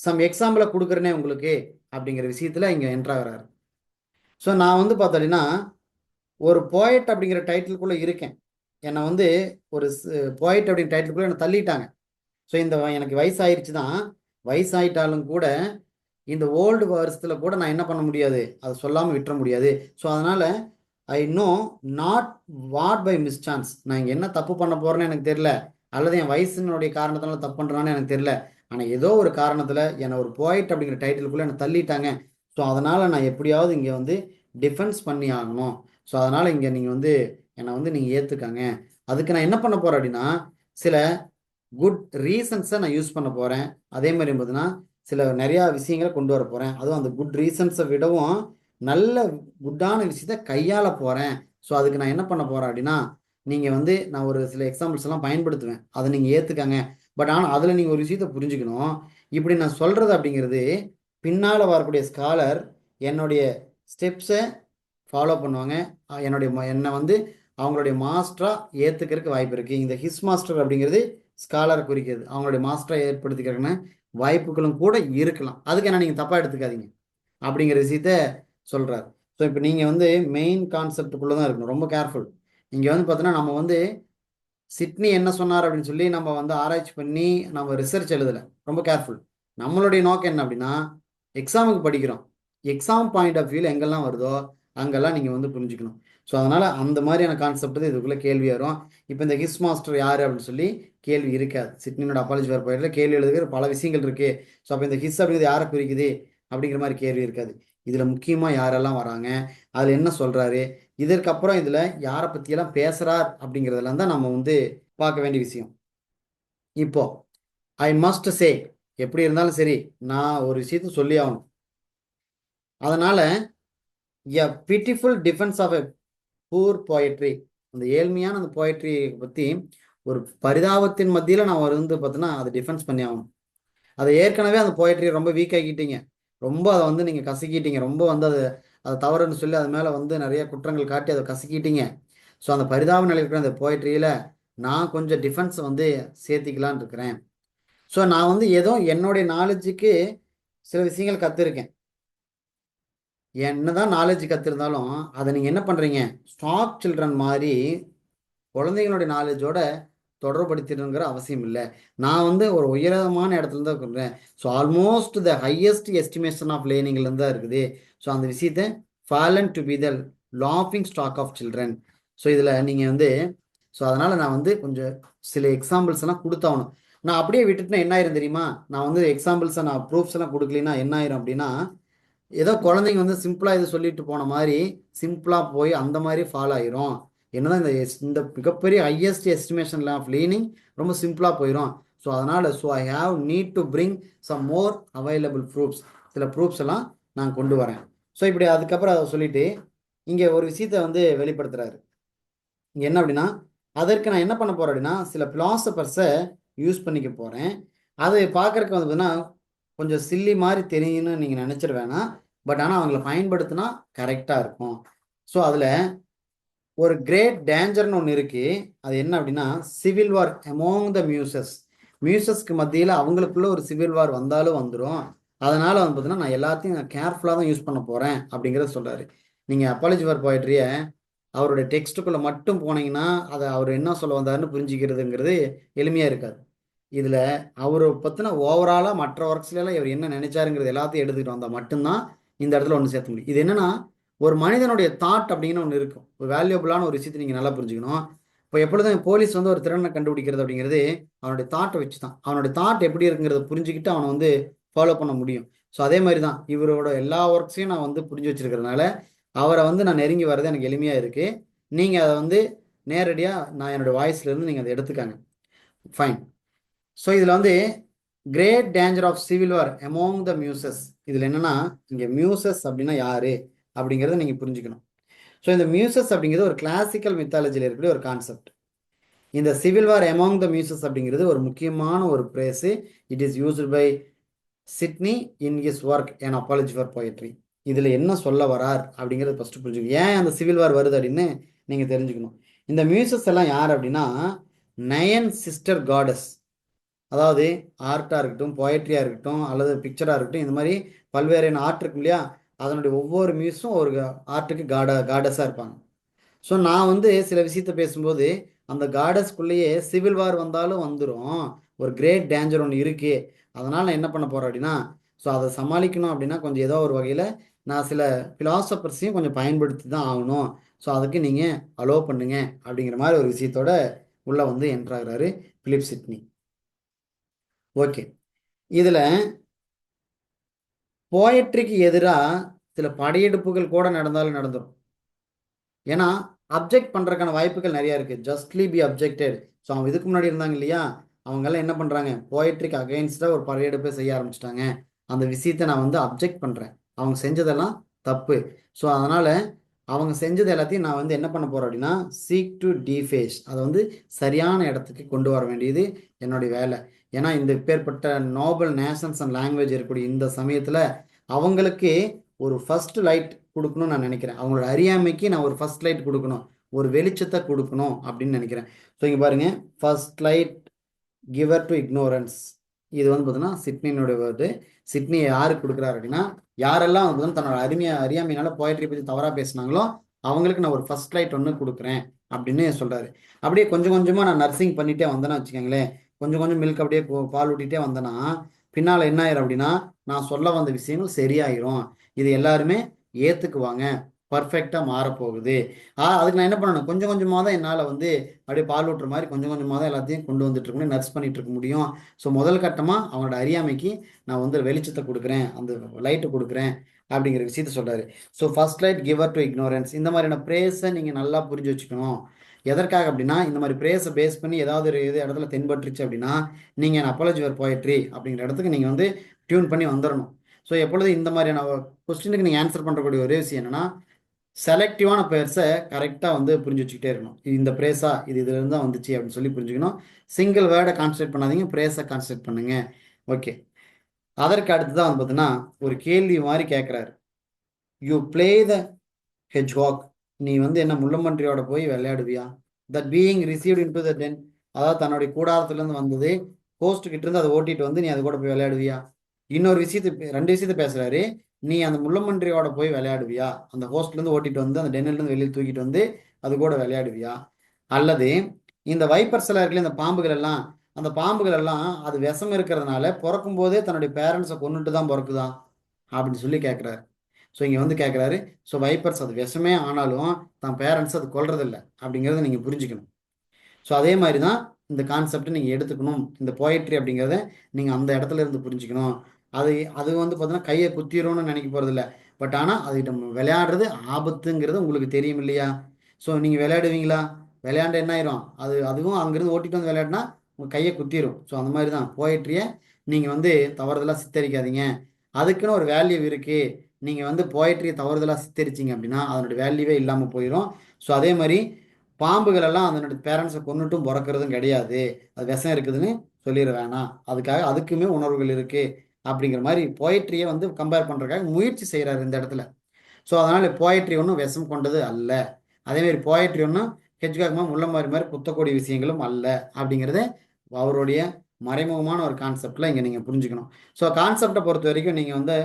சம் எக்ஸாம்பிளை கொடுக்குறேனே உங்களுக்கு அப்படிங்கிற விஷயத்தில் இங்கே என்ட்ராகிறாரு. ஸோ நான் வந்து பார்த்தோன்னா ஒரு போயட் அப்படிங்கிற டைட்டிலுக்குள்ளே இருக்கேன். என்னை வந்து ஒரு போயட் அப்படிங்கிற டைட்டிலுக்குள்ளே என்னை தள்ளிட்டாங்க. ஸோ இந்த எனக்கு வயசாயிருச்சு தான், வயசாயிட்டாலும் கூட இந்த ஓல்டு வருஷத்தில் கூட நான் என்ன பண்ண முடியாது, அதை சொல்லாமல் விட்டுற முடியாது. ஸோ அதனால் I know not what by mischance, நான் இங்கே என்ன தப்பு பண்ண போகிறேன்னு எனக்கு தெரியல, அல்லது என் வயசினுடைய காரணத்தினால தப்பு பண்ணுறான்னு எனக்கு தெரியல. ஆனால் ஏதோ ஒரு காரணத்தில் என்னை ஒரு போயிட் அப்படிங்கிற டைட்டிலுக்குள்ளே என்னை தள்ளிட்டாங்க. ஸோ அதனால் நான் எப்படியாவது இங்கே வந்து டிஃபென்ஸ் பண்ணி ஆகணும். ஸோ அதனால் இங்கே நீங்கள் வந்து என்னை வந்து நீங்கள் ஏற்றுக்கங்க. அதுக்கு நான் என்ன பண்ண போகிறேன் அப்படின்னா சில குட் ரீசன்ஸை நான் யூஸ் பண்ண போகிறேன். அதே மாதிரி பார்த்தீங்கன்னா சில நிறையா விஷயங்களை கொண்டு வர போகிறேன். அதுவும் அந்த குட் ரீசன்ஸை விடவும் நல்ல குட்டான விஷயத்த கையாள போகிறேன். ஸோ அதுக்கு நான் என்ன பண்ண போகிறேன் அப்படின்னா நீங்கள் வந்து நான் ஒரு சில எக்ஸாம்பிள்ஸ் எல்லாம் பயன்படுத்துவேன், அதை நீங்கள் ஏற்றுக்கங்க. பட் ஆனால் அதில் நீங்கள் ஒரு விஷயத்த புரிஞ்சுக்கணும். இப்படி நான் சொல்கிறது அப்படிங்கிறது பின்னால் வரக்கூடிய ஸ்காலர் என்னுடைய ஸ்டெப்ஸை ஃபாலோ பண்ணுவாங்க. என்னை வந்து அவங்களுடைய மாஸ்டராக ஏற்றுக்கிறதுக்கு வாய்ப்பு இருக்குது. இந்த ஹிஸ் மாஸ்டர் அப்படிங்கிறது ஸ்காலரை குறிக்கிறது. அவங்களுடைய மாஸ்டராக ஏற்படுத்திக்கிறதுன்னு வாய்ப்புகளும் கூட இருக்கலாம். அதுக்கு என்ன நீங்கள் தப்பாக எடுத்துக்காதீங்க அப்படிங்கிற விஷயத்த சொல்கிறார். ஸோ இப்போ நீங்கள் வந்து மெயின் கான்செப்டுக்குள்ளே தான் இருக்கணும், ரொம்ப கேர்ஃபுல். இங்கே வந்து பார்த்தோன்னா நம்ம வந்து சிட்னி என்ன சொன்னார் அப்படின்னு சொல்லி நம்ம வந்து ஆராய்ச்சி பண்ணி நம்ம ரிசர்ச் எழுதலை, ரொம்ப கேர்ஃபுல். நம்மளுடைய நோக்கம் என்ன அப்படின்னா எக்ஸாமுக்கு படிக்கிறோம், எக்ஸாம் பாயிண்ட் ஆஃப் வியூவில் எங்கெல்லாம் வருதோ அங்கெல்லாம் நீங்கள் வந்து புரிஞ்சுக்கணும். ஸோ அதனால் அந்த மாதிரியான கான்செப்ட் தான் இதுக்குள்ளே கேள்வி வரும். இப்போ இந்த ஹிஸ் மாஸ்டர் யார் அப்படின்னு சொல்லி கேள்வி இருக்காது. சிட்னியோட அப்பாலஜி ஃபார் போயிட்டில் கேள்வி எழுதுகிற பல விஷயங்கள் இருக்குது. ஸோ அப்போ இந்த ஹிஸ் அப்படிங்கிறது யாரை குறிக்குது அப்படிங்கிற மாதிரி கேள்வி இருக்காது. இதில் முக்கியமாக யாரெல்லாம் வராங்க, அதில் என்ன சொல்கிறாரு, இதற்கப்புறம் இதில் யாரை பற்றியெல்லாம் பேசுகிறார் அப்படிங்கிறதெல்லாம் தான் நம்ம வந்து பார்க்க வேண்டிய விஷயம். இப்போ ஐ மஸ்ட் சே, எப்படி இருந்தாலும் சரி, நான் ஒரு விஷயத்த சொல்லி ஆகணும். அதனால a beautiful defence of a poor poetry, அந்த ஏழ்மையான அந்த போயட்ரி பற்றி ஒரு பரிதாபத்தின் மத்தியில் நான் வந்து பார்த்தீங்கன்னா அதை டிஃபென்ஸ் பண்ணி ஆகணும். அதை ஏற்கனவே அந்த போயட்ரியை ரொம்ப வீக் ஆக்கிட்டீங்க, ரொம்ப அதை வந்து நீங்கள் கசக்கிட்டீங்க, ரொம்ப வந்து அது தவறுன்னு சொல்லி அது மேலே வந்து நிறைய குற்றங்கள் காட்டி அதை கசக்கிட்டீங்க. ஸோ அந்த பரிதாப நிலையில் இருக்கிற அந்த போயட்ரியில் நான் கொஞ்சம் டிஃபென்ஸை வந்து சேர்த்திக்கலான் இருக்கிறேன். ஸோ நான் வந்து ஏதோ என்னுடைய நாலேஜுக்கு சில விஷயங்கள் கற்றுருக்கேன். என்னதான் நாலேஜ் கற்றுருந்தாலும் அதை நீங்கள் என்ன பண்ணுறீங்க, ஸ்டாக் சில்ட்ரன் மாதிரி குழந்தைங்களுடைய நாலேஜோட தொடர்படுத்திடணுங்கிற அவசியம் இல்லை. நான் வந்து ஒரு உயரமான இடத்துல தான் இருக்கிறேன். So almost the highest estimation of லேர்னிங்லேருந்து தான் இருக்குது. ஸோ அந்த விஷயத்தை ஃபாலன் டு பி த லாஃபிங் ஸ்டாக் ஆஃப் சில்ட்ரன். ஸோ இதில் நீங்கள் வந்து ஸோ அதனால் நான் வந்து கொஞ்சம் சில எக்ஸாம்பிள்ஸ் எல்லாம் கொடுத்தாகணும். நான் அப்படியே விட்டுட்டுனா என்ன ஆயிரும் தெரியுமா, நான் வந்து எக்ஸாம்பிள்ஸை நான் ப்ரூஃப்ஸ் எல்லாம் கொடுக்கலன்னா என்ன ஆயிரும் அப்படின்னா, ஏதோ குழந்தைங்க வந்து சிம்பிளாக இது சொல்லிட்டு போன மாதிரி சிம்பிளாக போய் அந்த மாதிரி ஃபாலோ ஆயிரும். என்னதான் இந்த மிகப்பெரிய ஹையஸ்ட் எஸ்டிமேஷன் ஆஃப் லேர்னிங் ரொம்ப சிம்பிளாக போயிடும். ஸோ அதனால் I have need to bring some more available proofs, சில ப்ரூஃப்ஸ் எல்லாம் நான் கொண்டு வரேன். ஸோ இப்படி அதுக்கப்புறம் அதை சொல்லிட்டு இங்கே ஒரு விஷயத்தை வந்து வெளிப்படுத்துறாரு. இங்கே என்ன அப்படின்னா, அதற்கு நான் என்ன பண்ண போறேன் அப்படின்னா, சில பிலாசபர்ஸை யூஸ் பண்ணிக்க போகிறேன். அதை பார்க்கறதுக்கு வந்து பார்த்தீங்கன்னா கொஞ்சம் சில்லி மாதிரி தெரியும்னு நீங்கள் நினச்சிட வேணாம். பட் ஆனால் அவங்கள பயன்படுத்தினா கரெக்டாக இருக்கும். ஸோ அதில் ஒரு கிரேட் டேஞ்சர்னு ஒன்று இருக்குது. அது என்ன அப்படின்னா, civil war among the Muses. மியூசஸ்க்கு மத்தியில் அவங்களுக்குள்ள ஒரு சிவில் வார் வந்தாலும் வந்துடும். அதனால் வந்து பார்த்தீங்கன்னா நான் எல்லாத்தையும் நான் கேர்ஃபுல்லாக தான் யூஸ் பண்ண போகிறேன் அப்படிங்கிறத சொல்கிறாரு. நீங்கள் அப்பாலஜி ஃபார் போய்ட்ரியை அவருடைய டெக்ஸ்ட்டுக்குள்ளே மட்டும் போனீங்கன்னா அதை அவர் என்ன சொல்ல வந்தாருன்னு புரிஞ்சிக்கிறதுங்கிறது எளிமையாக இருக்காது. இதில் அவரை பற்றின ஓவராலாக மற்ற ஒர்க்ஸ்லாம் இவர் என்ன நினைச்சாருங்கிறது எல்லாத்தையும் எடுத்துக்கிட்டு வந்தால் மட்டும்தான் இந்த இடத்துல ஒன்று சேர்த்த முடியும். இது என்னன்னா, ஒரு மனிதனுடைய தாட் அப்படின்னு ஒன்று இருக்கும். ஒரு வேல்யூபிளான ஒரு விஷயத்தை நீங்கள் நல்லா புரிஞ்சுக்கணும். இப்போ எப்பொழுதும் போலீஸ் வந்து ஒரு திருடனை கண்டுபிடிக்கிறது அப்படிங்கிறது அவனுடைய தாட்டை வச்சு தான். அவனுடைய தாட் எப்படி இருக்குங்கிறத புரிஞ்சுக்கிட்டு அவனை வந்து ஃபாலோ பண்ண முடியும். ஸோ அதே மாதிரி தான் இவரோட எல்லா ஒர்க்ஸையும் நான் வந்து புரிஞ்சு வச்சிருக்கிறதுனால அவரை வந்து நான் நெருங்கி வர்றது எனக்கு எளிமையாக இருக்குது. நீங்கள் அதை வந்து நேரடியாக நான் என்னோடய வாய்ஸ்லேருந்து நீங்கள் அதை எடுத்துக்காங்க. ஃபைன். ஸோ இதில் வந்து great danger of civil war among the muses. இதில் என்னென்னா, இங்கே மியூசஸ் அப்படின்னா யார் அப்படிங்கிறத நீங்கள் புரிஞ்சுக்கணும். ஸோ இந்த மியூசஸ் அப்படிங்கிறது ஒரு கிளாசிக்கல் மித்தாலஜியில் இருக்கக்கூடிய ஒரு கான்செப்ட். இந்த civil war among the muses அப்படிங்கிறது ஒரு முக்கியமான ஒரு phrase. It is used by Sidney in his work an apology for poetry. இதில் என்ன சொல்ல வரார் அப்படிங்கிறது ஃபஸ்ட்டு புரிஞ்சுக்கணும். ஏன் அந்த சிவில் வார் வருது அப்படின்னு நீங்கள் தெரிஞ்சுக்கணும். இந்த மியூசஸ் எல்லாம் யார் அப்படின்னா, 9 சிஸ்டர் காடஸ். அதாவது ஆர்ட்டாக இருக்கட்டும், போயட்ரியாக இருக்கட்டும், அல்லது பிக்சராக இருக்கட்டும், இந்த மாதிரி பல்வேறு ஆர்ட் இருக்கும் இல்லையா, அதனுடைய ஒவ்வொரு மியூஸும் ஒரு ஆர்ட்டுக்கு காடஸாக இருப்பாங்க. ஸோ நான் வந்து சில விஷயத்த பேசும்போது அந்த காடஸ்குள்ளேயே சிவில் வார் வந்தாலும் வந்துடும், ஒரு கிரேட் டேஞ்சர் ஒன்று இருக்குது. அதனால் நான் என்ன பண்ண போகிறேன் அப்படின்னா, ஸோ அதை சமாளிக்கணும் அப்படின்னா கொஞ்சம் ஏதோ ஒரு வகையில் நான் சில ஃபிலாசபர்ஸையும் கொஞ்சம் பயன்படுத்தி தான் ஆகணும். ஸோ அதுக்கு நீங்கள் அலோவ் பண்ணுங்க அப்படிங்கிற மாதிரி ஒரு விஷயத்தோட உள்ளே வந்து என்ட்ராகிறாரு பிலிப் சிட்னி. ஓகே, இதில் போயட்ரிக்கு எதிராக சில படையெடுப்புகள் கூட நடந்தாலும் நடந்துடும். ஏன்னா அப்ஜெக்ட் பண்ணுறதுக்கான வாய்ப்புகள் நிறையா இருக்குது. Justly B objected. ஸோ அவங்க இதுக்கு முன்னாடி இருந்தாங்க இல்லையா, அவங்கெல்லாம் என்ன பண்ணுறாங்க, போயட்ரிக்கு அகெயின்ஸ்டாக ஒரு படையெடுப்பை செய்ய ஆரம்பிச்சிட்டாங்க. அந்த விஷயத்தை நான் வந்து அப்ஜெக்ட் பண்ணுறேன், அவங்க செஞ்சதெல்லாம் தப்பு. ஸோ அதனால் அவங்க செஞ்சது எல்லாத்தையும் நான் வந்து என்ன பண்ண போகிறேன் அப்படின்னா, சீக் டு டிஃபேஸ், அதை வந்து சரியான இடத்துக்கு கொண்டு வர வேண்டியது என்னுடைய வேலை. ஏன்னா இந்த பேர்பட்ட நோபல் நேஷன்ஸ் அண்ட் லாங்குவேஜ் இருக்கக்கூடிய இந்த சமயத்தில் அவங்களுக்கு ஒரு ஃபர்ஸ்ட் லைட் கொடுக்கணும்னு நான் நினைக்கிறேன். அவங்களோட அறியாமைக்கு நான் ஒரு ஃபர்ஸ்ட் லைட் கொடுக்கணும், ஒரு வெளிச்சத்தை கொடுக்கணும் அப்படின்னு நினைக்கிறேன். ஸோ இங்கே பாருங்கள், first light giver to ignorance. இது வந்து பார்த்தீங்கன்னா சிட்னியினுடைய வேர்டு. சிட்னி யாருக்கு கொடுக்குறாரு அப்படின்னா, யாரெல்லாம் வந்து தன்னோட அறியாமையினால போயட்ரி பற்றி தவறாக பேசினாங்களோ அவங்களுக்கு நான் ஒரு ஃபர்ஸ்ட் லைட் ஒன்று கொடுக்குறேன் அப்படின்னு சொல்கிறாரு. அப்படியே கொஞ்சம் கொஞ்சமாக நான் நர்சிங் பண்ணிகிட்டே வந்தேன்னா வச்சுக்கோங்களேன், கொஞ்சம் கொஞ்சம் மில்க் அப்படியே பால் ஊட்டிகிட்டே வந்தேன்னா பின்னால் என்ன ஆயிரும் அப்படின்னா, நான் சொல்ல வந்த விஷயங்கள் சரியாயிரும், இது எல்லாருமே ஏற்றுக்குவாங்க, பர்ஃபெக்டாக மாறப்போகுது. அதுக்கு நான் என்ன பண்ணணும், கொஞ்சம் கொஞ்சமாக தான் என்னால் வந்து அப்படியே பால் ஊட்டுற மாதிரி கொஞ்சம் கொஞ்சமாக தான் எல்லாத்தையும் கொண்டு வந்துட்டு இருக்க முடியும், நர்ஸ் பண்ணிட்டு இருக்க முடியும். ஸோ முதல் கட்டமாக அவங்களோட அறியாமைக்கு நான் வந்து வெளிச்சத்தை கொடுக்குறேன், அந்த லைட்டை கொடுக்குறேன் அப்படிங்கிற விஷயத்த சொல்கிறாரு. So first light giver to ignorance. இந்த மாதிரியான ப்ரேஸை நீங்கள் நல்லா புரிஞ்சு வச்சுக்கணும். எதற்காக அப்படின்னா இந்த மாதிரி பிரேஸை பேஸ் பண்ணி ஏதாவது ஒரு இது இடத்துல தென்பட்டுருச்சு அப்படின்னா நீங்கள் அப்பாலஜி ஃபார் போயட்ரி அப்படிங்கிற இடத்துக்கு நீங்கள் வந்து டியூன் பண்ணி வந்துடணும். ஸோ எப்பொழுது இந்த மாதிரியான கொஸ்டினுக்கு நீங்கள் ஆன்சர் பண்ணுறக்கூடிய ஒரே விஷயம் என்னன்னா, செலக்டிவான பேர்ஸை கரெக்டாக வந்து புரிஞ்சு வச்சுக்கிட்டே இருக்கணும். இந்த பிரேஸா இது இதுலேருந்து தான் வந்துச்சு அப்படின்னு சொல்லி புரிஞ்சுக்கணும். சிங்கிள் வேர்டை கான்சன்ட்ரேட் பண்ணாதீங்க, பிரேஸை கான்சன்ட்ரேட் பண்ணுங்க. ஓகே. அதற்கு அடுத்து தான் வந்து பார்த்தீங்கன்னா ஒரு கேள்வி மாதிரி கேட்குறாரு. யூ பிளே த ஹெட்ஜ்ஹாக், நீ வந்து என்ன முள்ளம்பன்றியோட போய் விளையாடுவியா? That being received into the den டென், அதாவது தன்னுடைய கூடாரத்துலேருந்து வந்தது ஹோஸ்ட் கிட்ட இருந்து அதை ஓட்டிட்டு வந்து நீ அது கூட போய் விளையாடுவியா? இன்னொரு விஷயத்து ரெண்டு விஷயத்த பேசுறாரு. நீ அந்த முள்ளம்பன்றியோட போய் விளையாடுவியா? அந்த ஹோஸ்ட்லேருந்து ஓட்டிட்டு வந்து அந்த டென்னிலேருந்து வெளியே தூக்கிட்டு வந்து அது கூட விளையாடுவியா? அல்லது இந்த வைப்பர்ஸ் எல்லாம் இருக்குல்ல, இந்த பாம்புகள் எல்லாம், அந்த பாம்புகள் எல்லாம் அது விஷம் இருக்கிறதுனால பிறக்கும் போதே தன்னுடைய பேரண்ட்ஸை கொண்டுட்டு தான் பிறக்குதா அப்படின்னு சொல்லி கேட்குறாரு. ஸோ இங்கே வந்து கேட்குறாரு. ஸோ வைப்பர்ஸ் அது விஷமே ஆனாலும் தான் பேரண்ட்ஸ் அது கொல்றதில்ல அப்படிங்கிறத நீங்கள் புரிஞ்சுக்கணும். ஸோ அதே மாதிரி தான் இந்த கான்செப்டை நீங்கள் எடுத்துக்கணும். இந்த போயட்ரி அப்படிங்கிறத நீங்கள் அந்த இடத்துல இருந்து புரிஞ்சுக்கணும். அது அது வந்து பார்த்தீங்கன்னா கையை குத்திடும்னு நினைக்க போகிறதில்ல. பட் ஆனால் அது நம்ம விளையாடுறது ஆபத்துங்கிறது உங்களுக்கு தெரியும் இல்லையா? ஸோ நீங்கள் விளையாடுவீங்களா? விளையாண்டு என்ன ஆயிரும்? அதுவும் அங்கேருந்து ஓட்டிட்டு வந்து விளையாடினா உங்கள் கையை குத்திரும். ஸோ அந்த மாதிரி தான் போயட்ரியை நீங்கள் வந்து தவறுதலாக சித்தரிக்காதீங்க. அதுக்குன்னு ஒரு வேல்யூ இருக்குது. நீங்கள் வந்து போயட்ரியை தவறுதலாக சித்தரிச்சிங்க அப்படின்னா அதனுடைய வேல்யூவே இல்லாமல் போயிடும். ஸோ அதே மாதிரி பாம்புகள் எல்லாம் அதனுடைய பேரண்ட்ஸை கொன்னுட்டும் பிறக்கிறதும் கிடையாது. அது விஷம் இருக்குதுன்னு சொல்லிட வேணாம். அதுக்காக அதுக்குமே உணர்வுகள் இருக்கு அப்படிங்கிற மாதிரி போயட்ரியை வந்து கம்பேர் பண்ணுறதுக்காக முயற்சி செய்கிறாரு இந்த இடத்துல. ஸோ அதனால் போயட்ரி ஒன்றும் விஷம் கொண்டது அல்ல. அதேமாரி போயட்ரி ஒன்றும் ஹெச்காக்மா முள்ள மாதிரி மாதிரி குத்தக்கூடிய விஷயங்களும் அல்ல அப்படிங்கிறத அவருடைய மறைமுகமான ஒரு கான்செப்டில் இங்கே நீங்கள் புரிஞ்சுக்கணும். ஸோ கான்செப்டை பொறுத்த வரைக்கும் நீங்கள் வந்து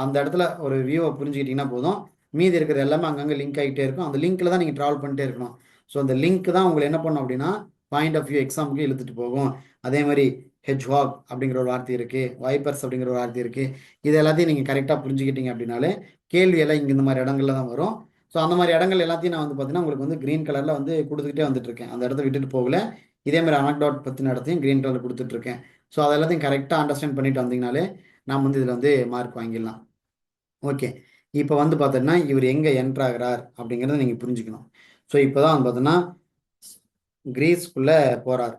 அந்த இடத்துல ஒரு வியூவை புரிஞ்சுக்கிட்டிங்கன்னா போதும். மீதி இருக்கிறது எல்லாமே அங்கங்கே லிங்க் ஆகிட்டே இருக்கும். அந்த லிங்க்கில் தான் நீங்கள் ட்ராவல் பண்ணிட்டே இருக்கணும். ஸோ அந்த லிங்க் தான் உங்களை என்ன பண்ணும் அப்படின்னா பாயிண்ட் ஆஃப் வியூ எக்ஸாமுக்கு இழுத்துட்டு போகும். அதே மாதிரி ஹெட்ஜ்ஹாக் அப்படிங்கிற ஒரு வார்த்தை இருக்குது, வைப்பர்ஸ் அப்படிங்கிற ஒரு வார்த்தை இருக்குது. இது எல்லாத்தையும் நீங்கள் கரெக்டாக புரிஞ்சுக்கிட்டீங்க அப்படின்னாலே கேள்வி எல்லாம் இங்கே இந்த மாதிரி இடங்கள்ல தான் வரும். ஸோ அந்த மாதிரி இடங்கள் எல்லாத்தையும் நான் வந்து பார்த்தீங்கன்னா உங்களுக்கு வந்து க்ரீன் கலரில் வந்து கொடுத்துக்கிட்டே வந்துட்டு இருக்கேன். அந்த இடத்த விட்டுட்டு போகல. இதே மாதிரி அனக்டாட் பற்றின இடத்தையும் க்ரீன் கலர் கொடுத்துட்ருக்கேன். ஸோ அது எல்லாத்தையும் கரெக்டாக அண்டர்ஸ்டாண்ட் பண்ணிட்டு வந்தீங்கனாலே நாம் வந்து இதில் வந்து மார்க் வாங்கிடலாம். ஓகே. இப்போ வந்து பார்த்தோன்னா இவர் எங்கே என்ட்ரு ஆகிறார் அப்படிங்கிறத நீங்கள் புரிஞ்சுக்கணும். ஸோ இப்போ தான் வந்து பார்த்தோன்னா கிரீஸ்க்குள்ளே போகிறார்.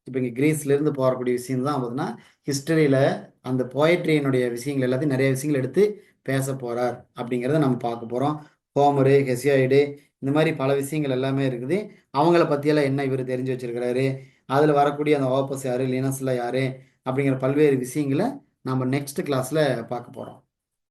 இப்போ இங்கே கிரீஸ்லேருந்து போகக்கூடிய விஷயம் தான் பார்த்தீங்கன்னா ஹிஸ்டரியில் அந்த போயட்ரியினுடைய விஷயங்கள் எல்லாத்தையும் நிறைய விஷயங்கள் எடுத்து பேச போகிறார் அப்படிங்கிறத நம்ம பார்க்க போகிறோம். ஹோமரு, ஹெசியாய்டு, இந்த மாதிரி பல விஷயங்கள் எல்லாமே இருக்குது. அவங்கள பற்றியெல்லாம் என்ன இவர் தெரிஞ்சு வச்சிருக்கிறாரு, அதில் வரக்கூடிய அந்த ஓப்பஸ் யார், லினஸ்ல யார் அப்படிங்கிற பல்வேறு விஷயங்களை நம்ம நெக்ஸ்ட் கிளாஸில் பார்க்க போகிறோம்.